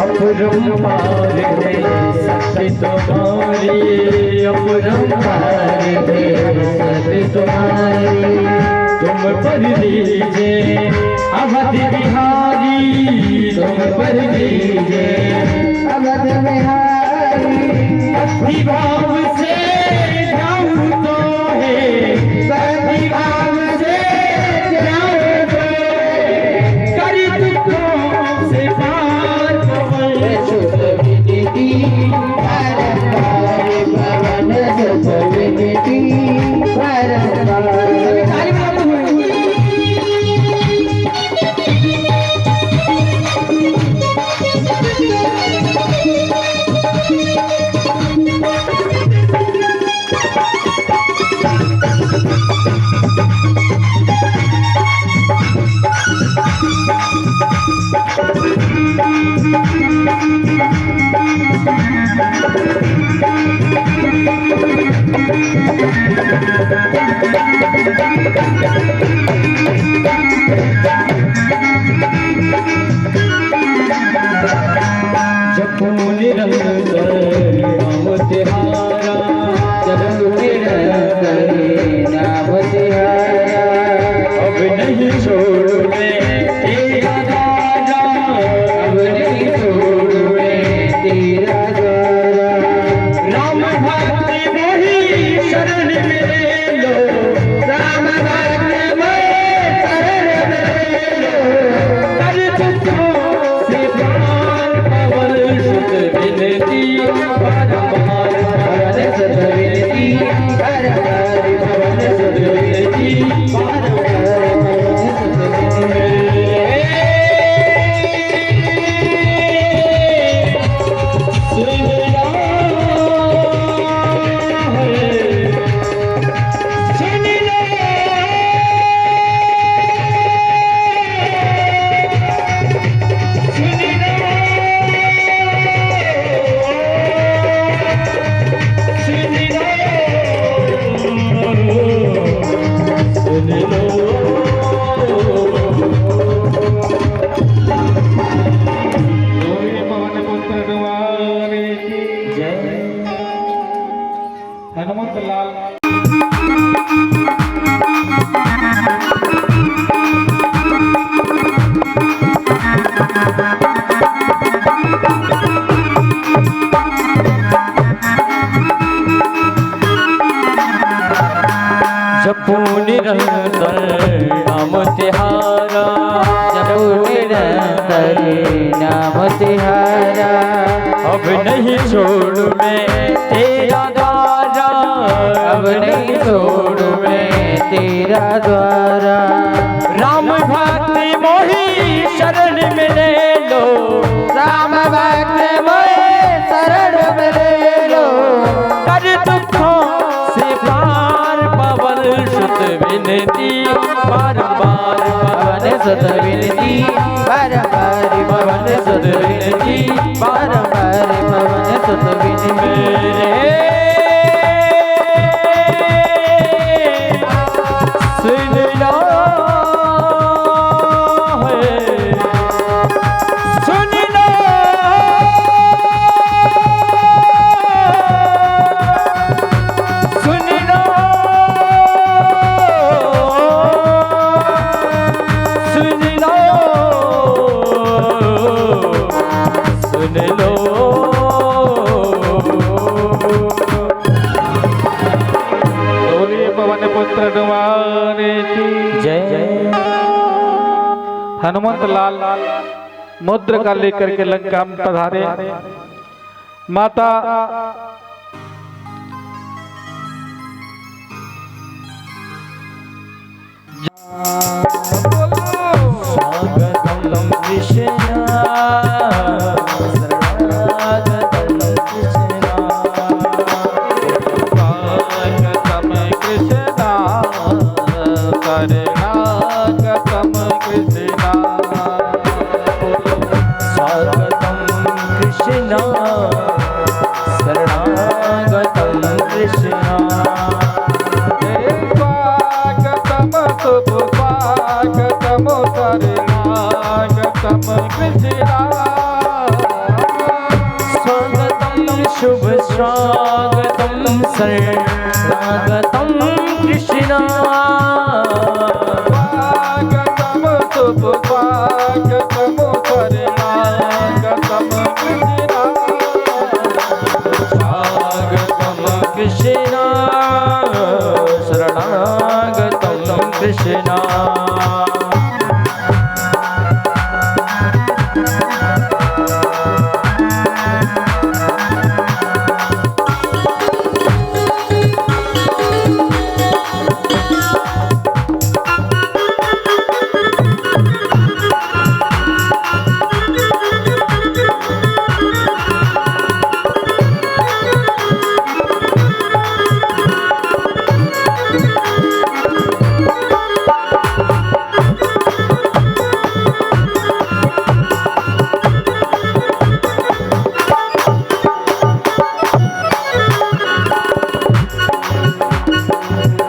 अपरंपार है सत्य तुम्हारी, अपरंपार है सत्य तुम्हारी। तुम पर दीजिए अवध बिहारी, तुम पर दीजिए अवध बिहारी। भक्ति भाव से जाऊं तो है, भक्ति भाव से जाऊं तो है, कर दुखों से पार पवन सुत विदिति परंपार पवन सुत विदिति परंपार। जपो निरंतर नाम तिहारा, जपो निरंतर नाम तिहारा। अब नहीं छोड़ूंगे तेरा द्वारा, अब नहीं छोड़ूंगे तेरा द्वारा। राम भक्ति वही शरण में लो, राम भक्त में शरण में लो। कर दुखों से पार पवन सुत विनती बारंबार, पवन सुत विनती बारंबार, पवन सुत विनती बारंबार, पवन सुत विनती। हनुमत लाल। जपो निरंतर नाम तिहारा, जपो निरंतर नाम तिहारा। अब नहीं छोड़ू मैं तेरा द्वारा, अब नहीं छोड़ू मैं तेरा द्वारा। राम भक्ति मोही शरण में ले लो, राम भक्त मोहे शरण में ले लो। कर दुखों से पार पवन सुत विनती बारंबार, पवन सुत विनती बारंबार, पवन सुत विनती बारंबार, पवन सुत विनती। सुन लो सुन लो सुन लो सुन लो सुन लो। बोलिए पवन पुत्र हनुमान की जय। हनुमत लाल मुद्र का लेकर के लंका में पधारे। माता स्वागतम कृष्ण, शरणागतम कृष्ण, स्वागतम कृष्ण शरणागतम कृष्णा। स्वागतं कृष्ण शरणागतं कृष्ण। स्वागतम सुस्वागतम शरणागतम कृष्णा। स्वागतं शुभ स्वागतं शरणागतं कृष्ण। स्वागतम सुस्वागतम शरणागतम कृष्णा। स्वागतं कृष्ण शरणागतं कृष्ण।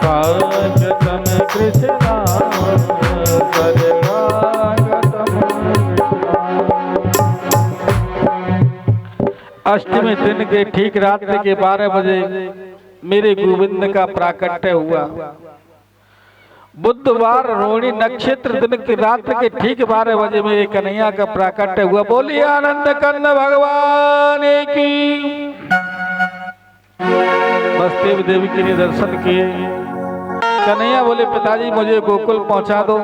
स्वागतम कृष्णा शरणागतम। अष्टमी दिन के ठीक रात्रि के 12 बजे मेरे गोविंद का प्राकट्य हुआ। बुधवार रोहिणी नक्षत्र दिन की रात्रि के ठीक 12 बजे मेरे कन्हैया का प्राकट्य हुआ। बोलिए आनंद कंद भगवान की। बसदेव देवी के लिए दर्शन किए। कन्हैया बोले पिताजी मुझे गोकुल पहुंचा दो।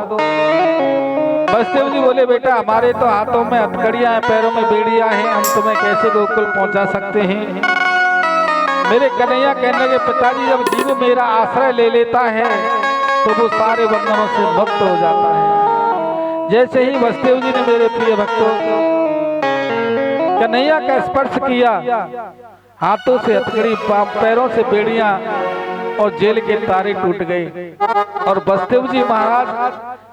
बसदेव जी बोले बेटा हमारे तो हाथों में हथकड़ियां हैं, पैरों में बेड़ियां हैं, हम तुम्हें कैसे गोकुल पहुंचा सकते हैं। मेरे कन्हैया कहने लगे पिताजी जब जीव मेरा आश्रय ले लेता है तो वो सारे बंधनों से मुक्त हो जाता है। जैसे ही बसदेव जी ने मेरे प्रिय भक्तों कन्हैया का स्पर्श किया, हाथों से हथकड़ी, पैरों से बेड़ियां और जेल के तारे टूट गए और बसदेव जी महाराज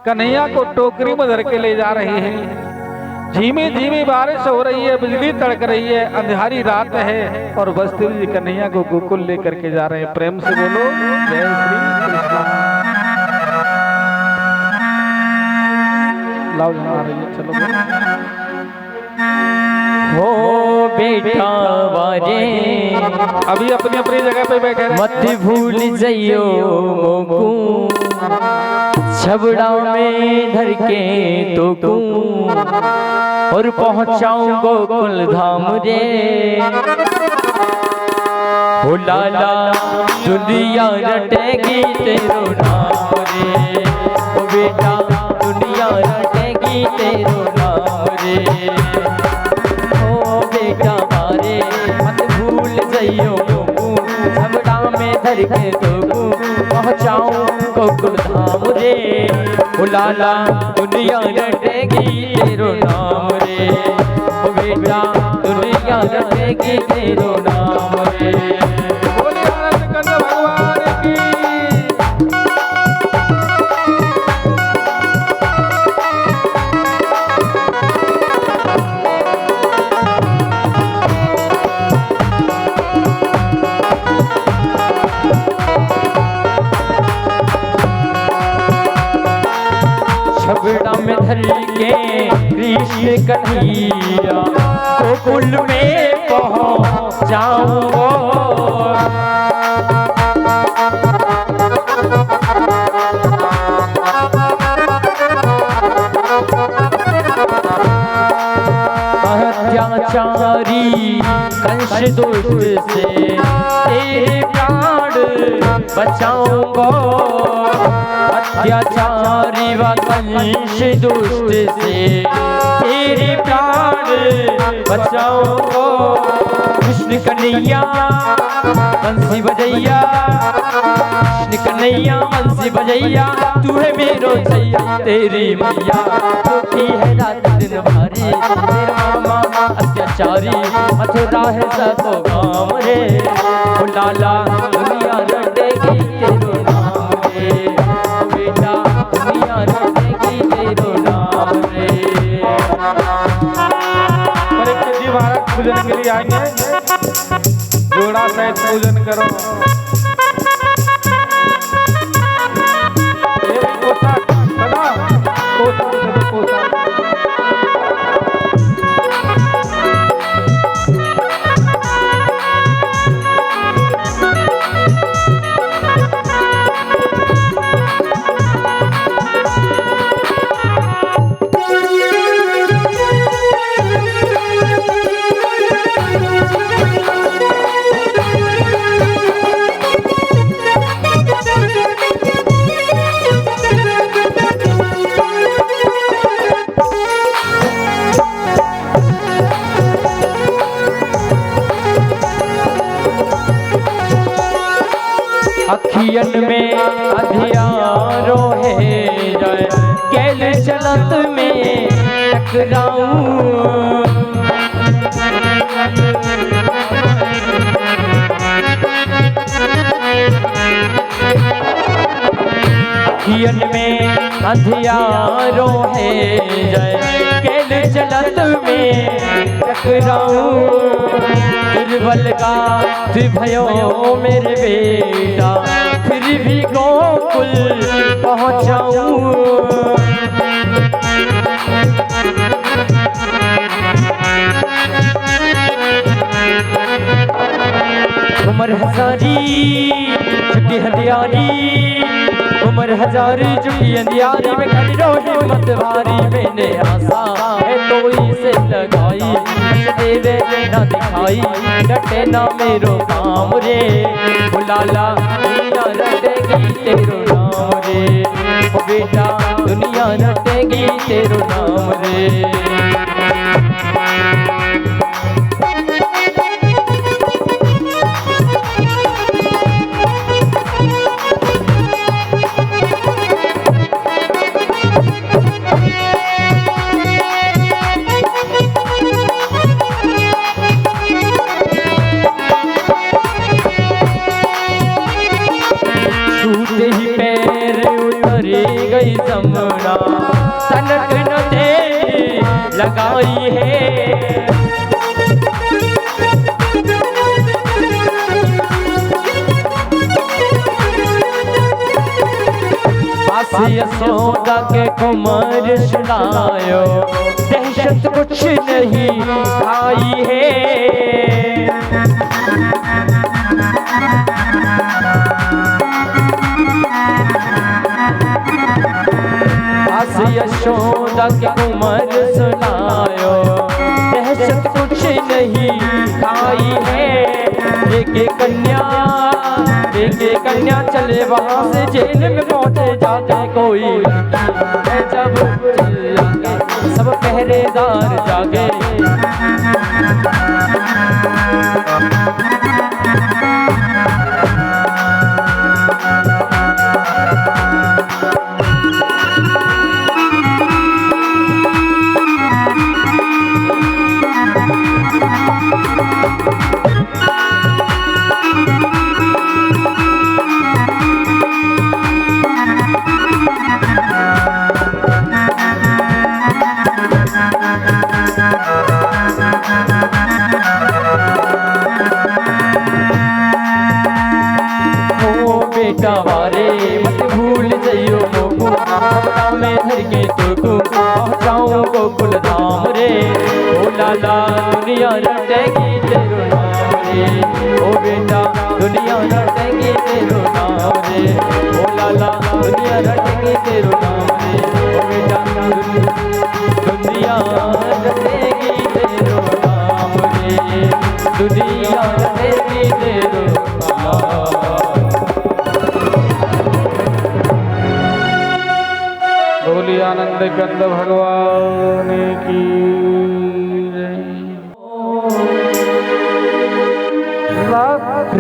कन्हैया को टोकरी में धर के ले जा रहे हैं। धीमी धीमी बारिश हो रही है, बिजली तड़क रही है, अंधारी रात है और बसदेव जी कन्हैया को गोकुल लेकर के जा रहे हैं। प्रेम से बोलो जय श्री कृष्ण। लाओ आ रही है, चलो हो बेटा वारे अभी अपनी अपनी जगह पे बैठे रहे। मत भूल जइयो मोकू छबड़ा में धर के तो कू और पहुंचाऊं गोकुल धाम रे। हो लाला दुनिया रटेगी तेरो नाम रे। ओ बेटा दुनिया रटेगी तेरो नाम रे। ओ बेटा मारे मत भूल जइयो मोकू छबड़ा में धर के तो कू पहुंचाऊं गोकुल धाम रे। ओ लाला दुनिया रटेगी तेरो नाम रे। ओ बेटा दुनिया रटेगी तेरो नाम रे। बोलिए आनंद कंद भगवान की। छबड़ा में धर के कृष्ण कन्हैया गोकुल में पहुंच जाऊंगा। अत्याचारी कंस दुष्ट से तेरे प्राण बचाऊंगा। अत्याचारी व कंस दुष्ट से तेरे प्राण बचाऊंगा। कृष्ण कन्हैया बंसी बजैया, कृष्ण कन्हैया बंसी बजैया, तू है मेरो छैया तेरी मैया दुखी है रात दिन भारी। तेरा मामा अत्याचारी मथुरा है सतो गाँव रे। ओ लाला दुनिया लौटेगी तेरो नाम रे। ओ बेटा दुनिया लौटेगी तेरो पूजन के लिए आएंगे। जोड़ा सहित पूजन करो। अखियन में अंधियारो है जाए कैल चलत में टकराऊं अखियन में अंधियारो है जाए कैल चलत में टकराऊं दुर्बल का भयो मेरे बेटा फिर भी गोकुल पहुँचाऊं उमर हजारी चुकी हथियारी उमर हजारी चुकी हथियारी में खड़ी रोही मत भारी मैंने आशा है तो इसे लगाई देवे ना दिखाई डटे ना मेरो काम रे बुलाला दुनिया रटेगी तेरो नाम रे ओ बेटा दुनिया रटेगी तेरो नाम रे जमुना तनक न दे लगाई है यशोदा के कुमार सुनायो दहशत कुछ नहीं आई है यशोदा के कुमार सुनायो दहशत कुछ नहीं खाई है एक कन्या चले वहां से जेल में पहुंचे जाते कोई जब चिल्लाके सब पहरेदार जागे मत भूल जइयो मोको में धर के तुको पहुँचाऊं गोकुल धाम रे ओ लाला दुनिया रटेगी तेरो नाम रे ओ बेटा दुनिया रटेगी तेरो नाम रे ओ लाला दुनिया रटेगी तेरो नाम रे ओ बेटा दुनिया रटेगी तेरो नाम रे दुनिया रटेगी तेरो नाम। बोली आनंद कंद भगवान की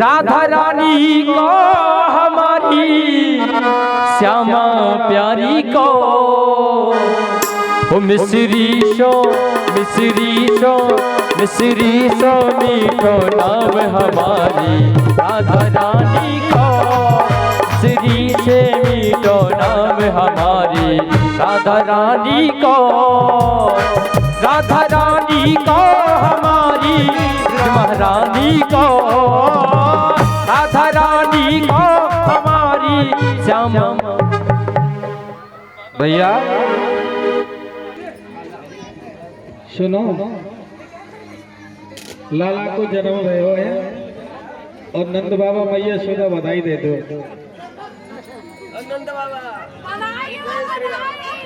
राधा रानी को हमारी श्यामा प्यारी को ओ मिश्री शो मीठो नाम हमारी राधा रानी को श्री से मीठो नाम हमारी राधा रानी को हमारी हमारी महारानी को, राधा रानी को हमारी श्याम। भैया सुनो, लाला को जन्म रहे हो है और नंद बाबा मैया सुधा बधाई दे दो।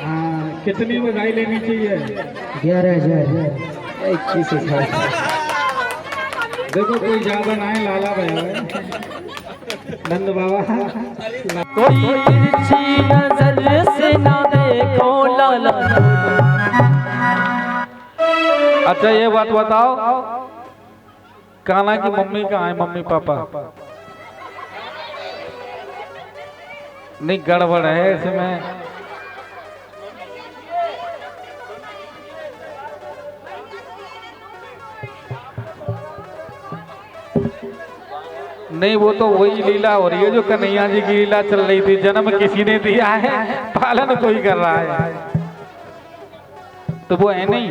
हाँ, कितनी बधाई लेनी चाहिए? 11,000 21,000। देखो कोई ज्यादा ना है, लाला भैया है नंद बाबा। कोई तिरछी नजर से ना देखो लाला। अच्छा ये बात बताओ, कान्हा की मम्मी कहाँ है? मम्मी पापा नहीं, गड़बड़ है इसमें। नहीं, वो तो वही लीला हो रही है जो कन्हैया जी की लीला चल रही थी। जन्म किसी ने दिया है, पालन कोई कर रहा है, तो वो है नहीं।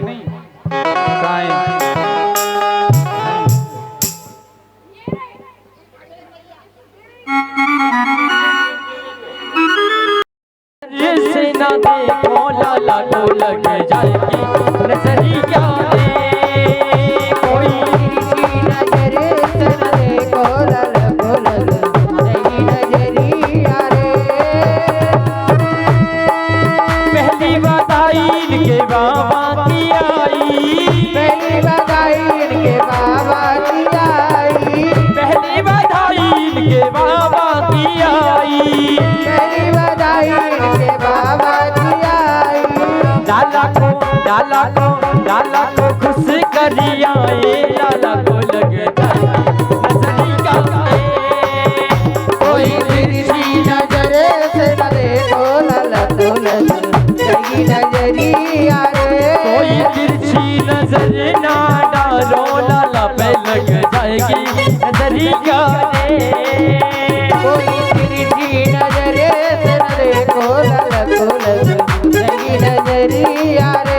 कहाँ है? से ना देखो लाला को लग जाएगी नजरिया रे। कोई तिरछी नजर से न देखो लाला को लग जाएगी नजरिया रे। पहली बधाई इनके बाबा की आई, पहली बधाई इनके बाबा की आई, पहली बधाई इनके बाबा की आई। पहली बधाई इनके बाबा की आई। लाला को खुश करी आए, लाला को लग जाए नजरिया रे। कोई तिरछी नजर से न देखो लाला को लग जाएगी नजरिया रे। कोई तिरछी नजर ना डालो, लाला पे लग जाएगी नजरिया रे। कोई तिरछी नजर से न देखो लाला को लग जाएगी नजरिया रे।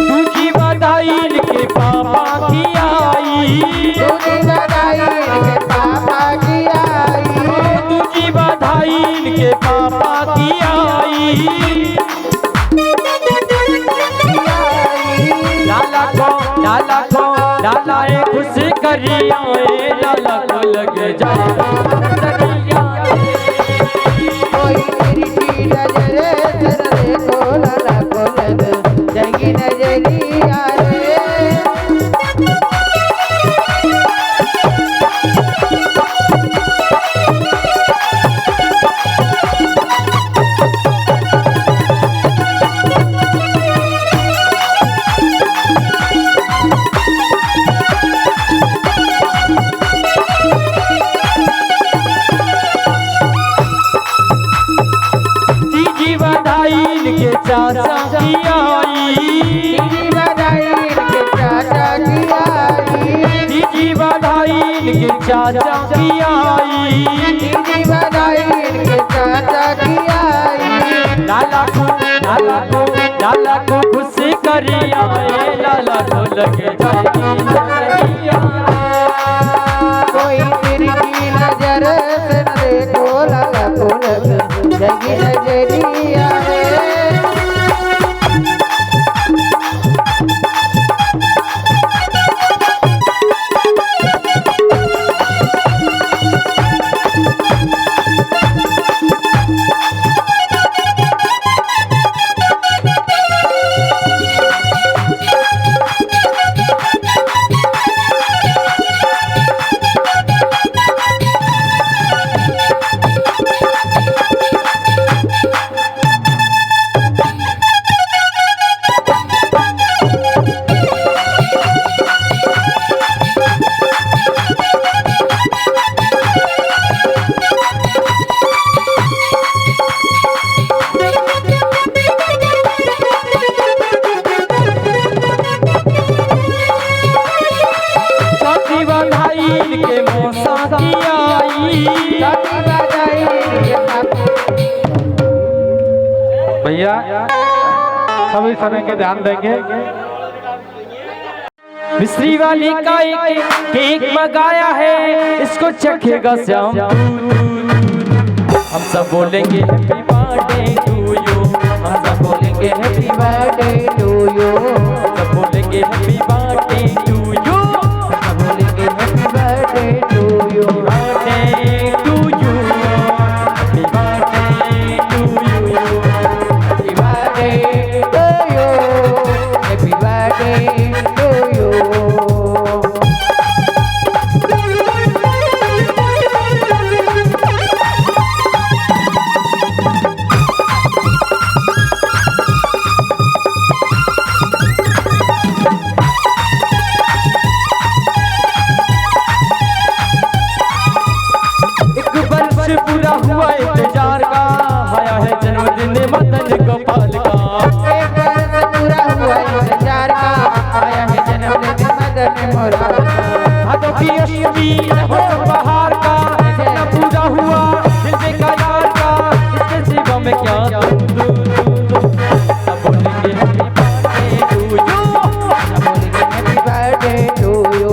दूजी बधाई इनके पापा की आई, दूजी बधाई इनके पापा की आई। दूजी बधाई इनके पापा की आई। लाला ए खुश करी आए, लाला को लग जाए नजरिया रे। कोई तिरछी नजर से न देखो लाला को लग जाएगी नजरिया रे। तीजी बधाई इनके चाचा की आई, तीजी बधाई इनके चाचा की आई। तीजी बधाई इनके चाचा की आई। तीजी बधाई इनके चाचा की आई। लाला को खुश करी आए, लाला को लग जाएगी नजरिया रे। कोई तिरछी नजर से न देखो लाला को लग जाएगी नजरिया रे। छाती बजाई भैया सभी समय के ध्यान देंगे। मिश्री वाली का एक केक मंगाया है, इसको चखेगा श्याम। हम सब बोलेंगे हैप्पी बर्थडे टू यू, हम सब बोलेंगे हैप्पी बर्थडे टू यू, सब बोलेंगे हैप्पी बर्थडे टू यू, सब बोलेंगे happy birthday to you, birthday to you, happy birthday to you, happy birthday to you, happy birthday to you. पूरा हुआ इंतजार का, आया है जन्मदिन मदन गोपाल का। एक वर्ष पूरा हुआ इंतजार का, आया है जन्मदिन मदन मोरा का। हाथों की अष्टमी मौसम बहार का, इतना पूरा हुआ दिल बेकरार का, इसके सिवा में क्या सब बोलेंगे हैप्पी बर्थडे टू यू, सब बोलेंगे हैप्पी बर्थडे टू यू।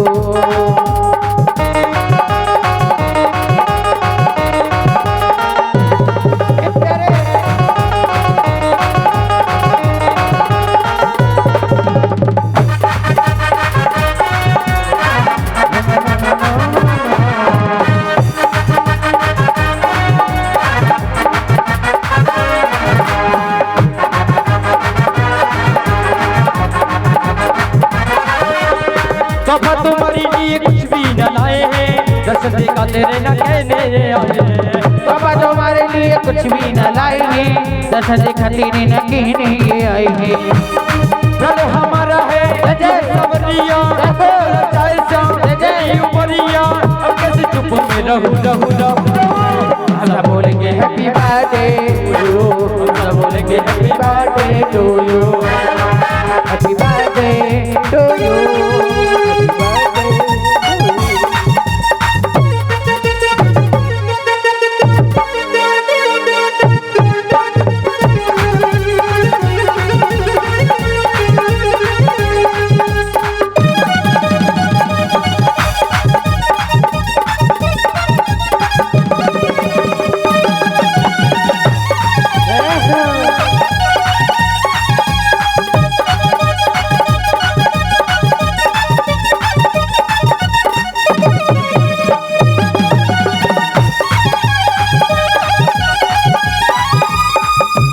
तोहफा तुम्हारी लिए कुछ भी न लाए हैं, दर्शन देखा तेरे न कहने आए हैं। बाबा तुम्हारे लिए कुछ भी न लाए हैं, दर्शन देखा तेरे न कहने ये आए हैं। चलो हमारा है जय सबरिया, चाहे श्याम जय उमरिया, अब कैसे चुप में रहूं रहूं रहूं। सब बोलेंगे हैप्पी बर्थडे टू यू, सब बोलेंगे happy birthday to you, happy birthday to you, happy birthday.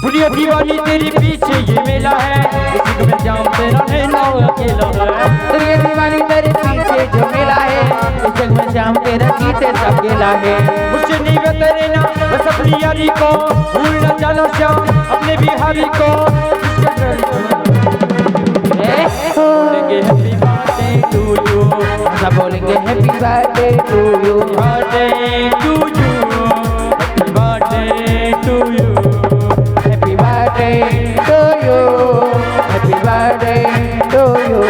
दुनिया दीवानी तेरे पीछे ये मेला है, इसी में जाम तेरा नैना अकेला है। दुनिया दीवानी तेरे पीछे जो मेला है, इस जग में शाम तेरा पीछे सब गेला है। मुझसे नहीं तेरे ना बस अपनी यारी को, भूल न जाना श्याम अपने बिहारी को। बोलेंगे हैप्पी बर्थडे टू यू, सब बोलेंगे happy birthday to you, birthday to you, happy birthday to you, happy birthday to you, happy birthday to you.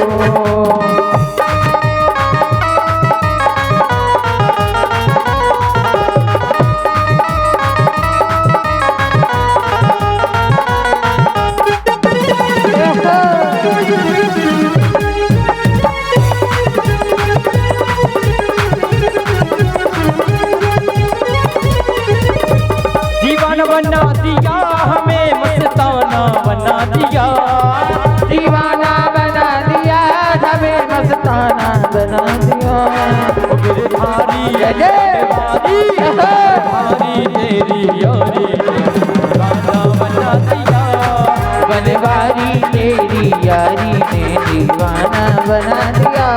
दीवाना बना दिया हमें, मस्ताना बना दिया, दीवाना बना दिया हमें, मस्ताना बना दिया। ओ मेरे भारी जय भारी तेरी यारी, दीवाना बना दिया, बनवारी तेरी यारी ने दीवाना बना दिया।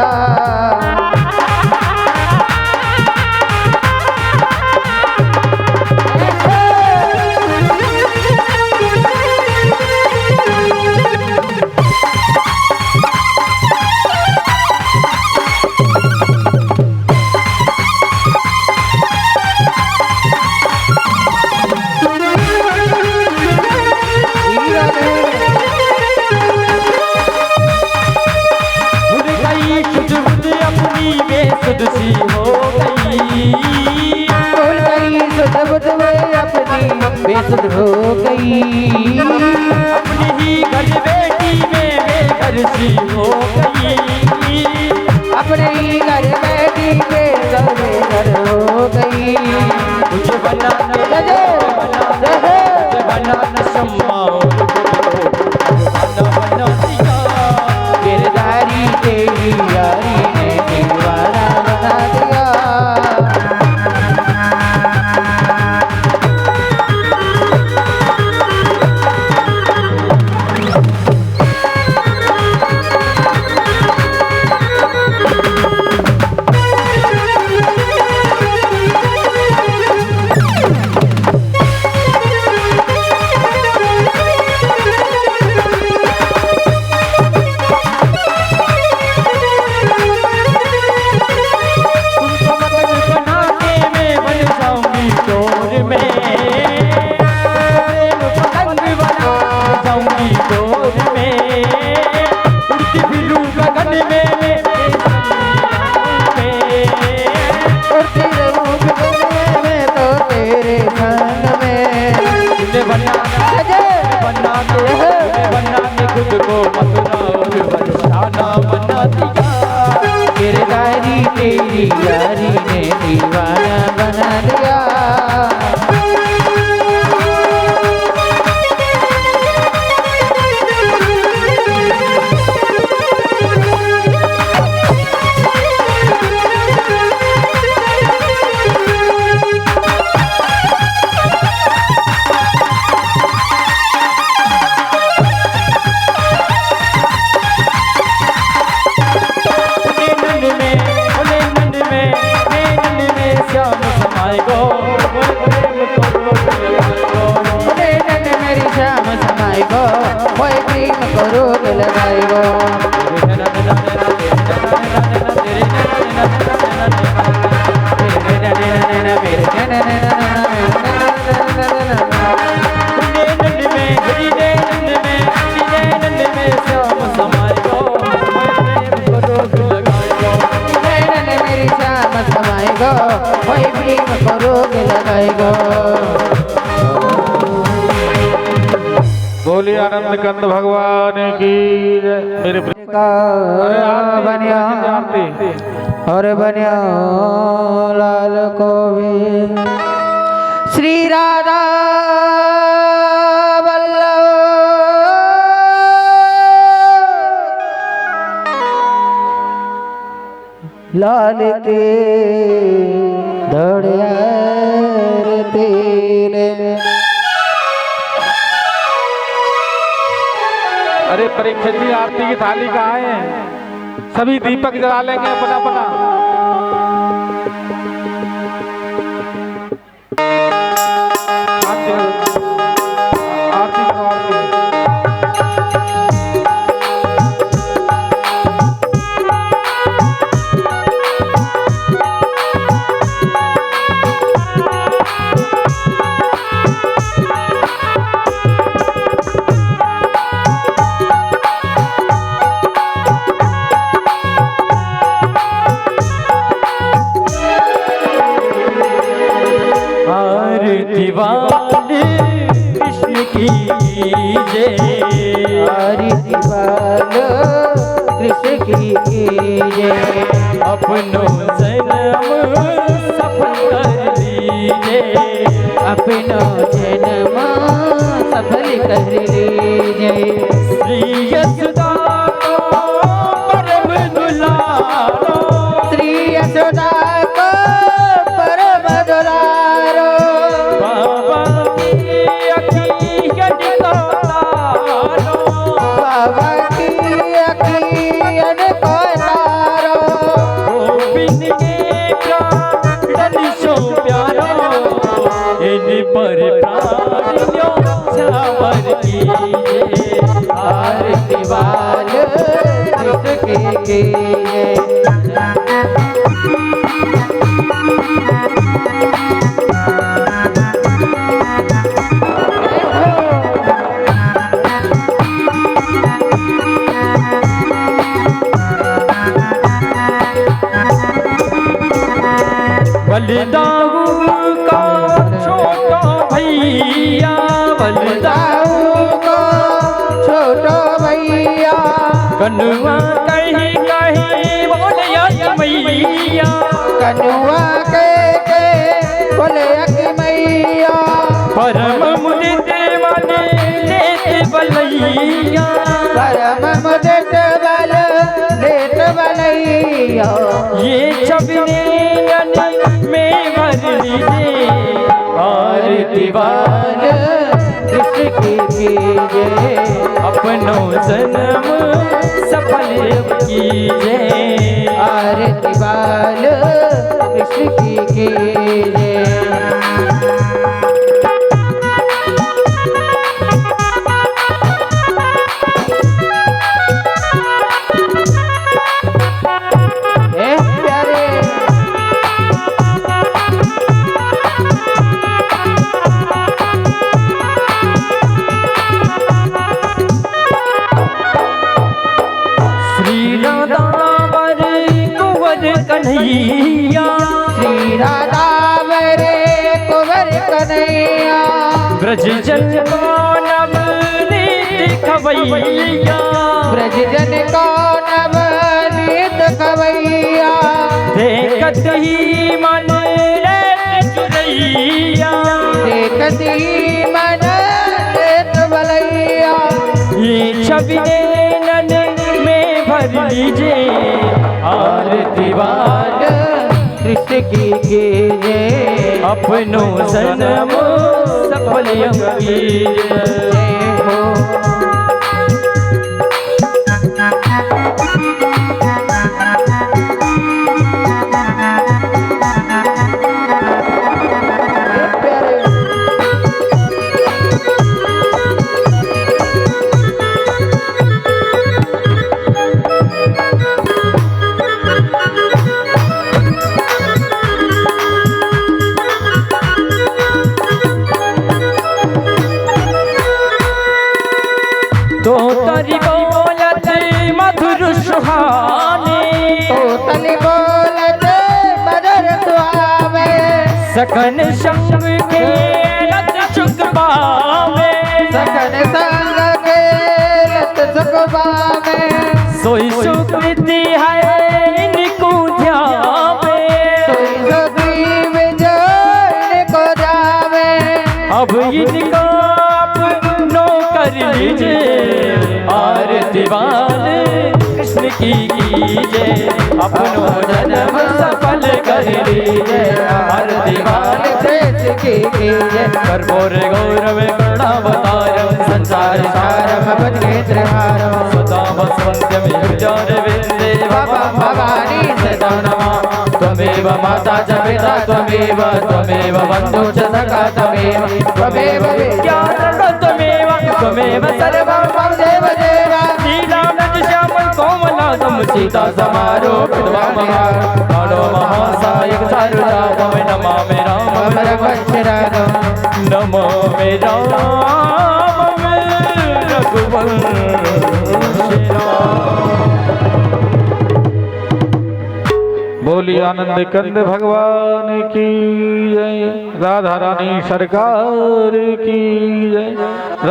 बेसुध हो गई। अपनी ही घर बेटी में बेघर सी हो गई। अपने ही घर बेटी बेघर हो गई। मुझे बना शम्मा बना दिया। किरदारी तेरी यारी ने दीवाना बना दिया। किरदारी तेरी यारी ने दीवाना बना दिया। कोई प्रेम करो लगाएगो। मेरी श्याम समाएगो कोई प्रेम करो लगाएगो। बोलिए आनंद कंद भगवान की जय। मेरे बनिया और बनिया लाल को भी श्री राधा वल्लभ लाल के दौड़िया तेरे। अरे परीक्षित जी आरती की थाली कहाँ है? सभी दीपक जला लेंगे अपना अपना। आरती आरती दीवाने कृष्ण की जय। आरती वालो कृष्ण की जय। अपनो जन्म सफल कर लीजिए। अपनो जन्म सफल कर लीजिए। श्री यशोदा को परम दुलारो। श्री यशोदा को परम दुलारो। बाबा की अखियन को तारो। बाबा की अखियन को तारो। गोविंद के प्राण सो प्यारो। इन पर प्राणियों छावर कीजिए। आरती वालो कृष्ण की जय। बलिदाऊ का छोटा भैया बलदाऊ को छोटो भैया कनुआ कहीं कहीं बोले मैया कनुआ के बोले अक मैया परम मुदित वाले लेत बलैया परम मुदित बल लेत बलैया ये छबने में भर लीजिए आरती बाल किसकी कीजिए अपनों जन्म सफल कीजिए आरती बाल किसकी कीजिए प्यारे श्री राधावर कुंवर कन्हैया श्री राधा मेरे कुंवर कन्हैया ब्रज जन मानव नीत खवैया ब्रज जन को नवनीत खवैया देखत ही मन रे चुरैया देखती मन लेत बलैया ये छवि नैनन में भर लीजिए आरती बाल कृष्ण की कीजिए अपनों जन्म सफल कीजिए जय हो तो तरी बोलत मधुर सुहाने तो तनि बोलत मदर सुहावे सकन संग के रत चुक पावे सकन संग के लत सुखबावे सोई सुकृति है इनको ध्यावे सोई सुग्रीव जो इनको जावे अब इनको अपनों कर लीजिए आरती बाल कृष्ण की कीजिए अपनों जन्म सफल कर लीजिए आरती बाल कृष्ण की कीजिए कर्पूर गौरव करुणावतारम संसार सारम भवद्गीत्रहारम सदा वसवंत्यम युजोर विंदे बाबा भवानी सदा नमः त्वमेव माता च पिता त्वमेव बन्धु च सखा त्वमेव विद्यारणं त्वमेव सर्वं मम देव देवा श्रीरामज श्यामल कोमलादम सीता समारोह कालो महासायक सारुराम नमामि राम भगवच्छरागम नमामि राम रघुवंशी बोली आनंद कंद भगवान की जय, राधा रानी सरकार की जय।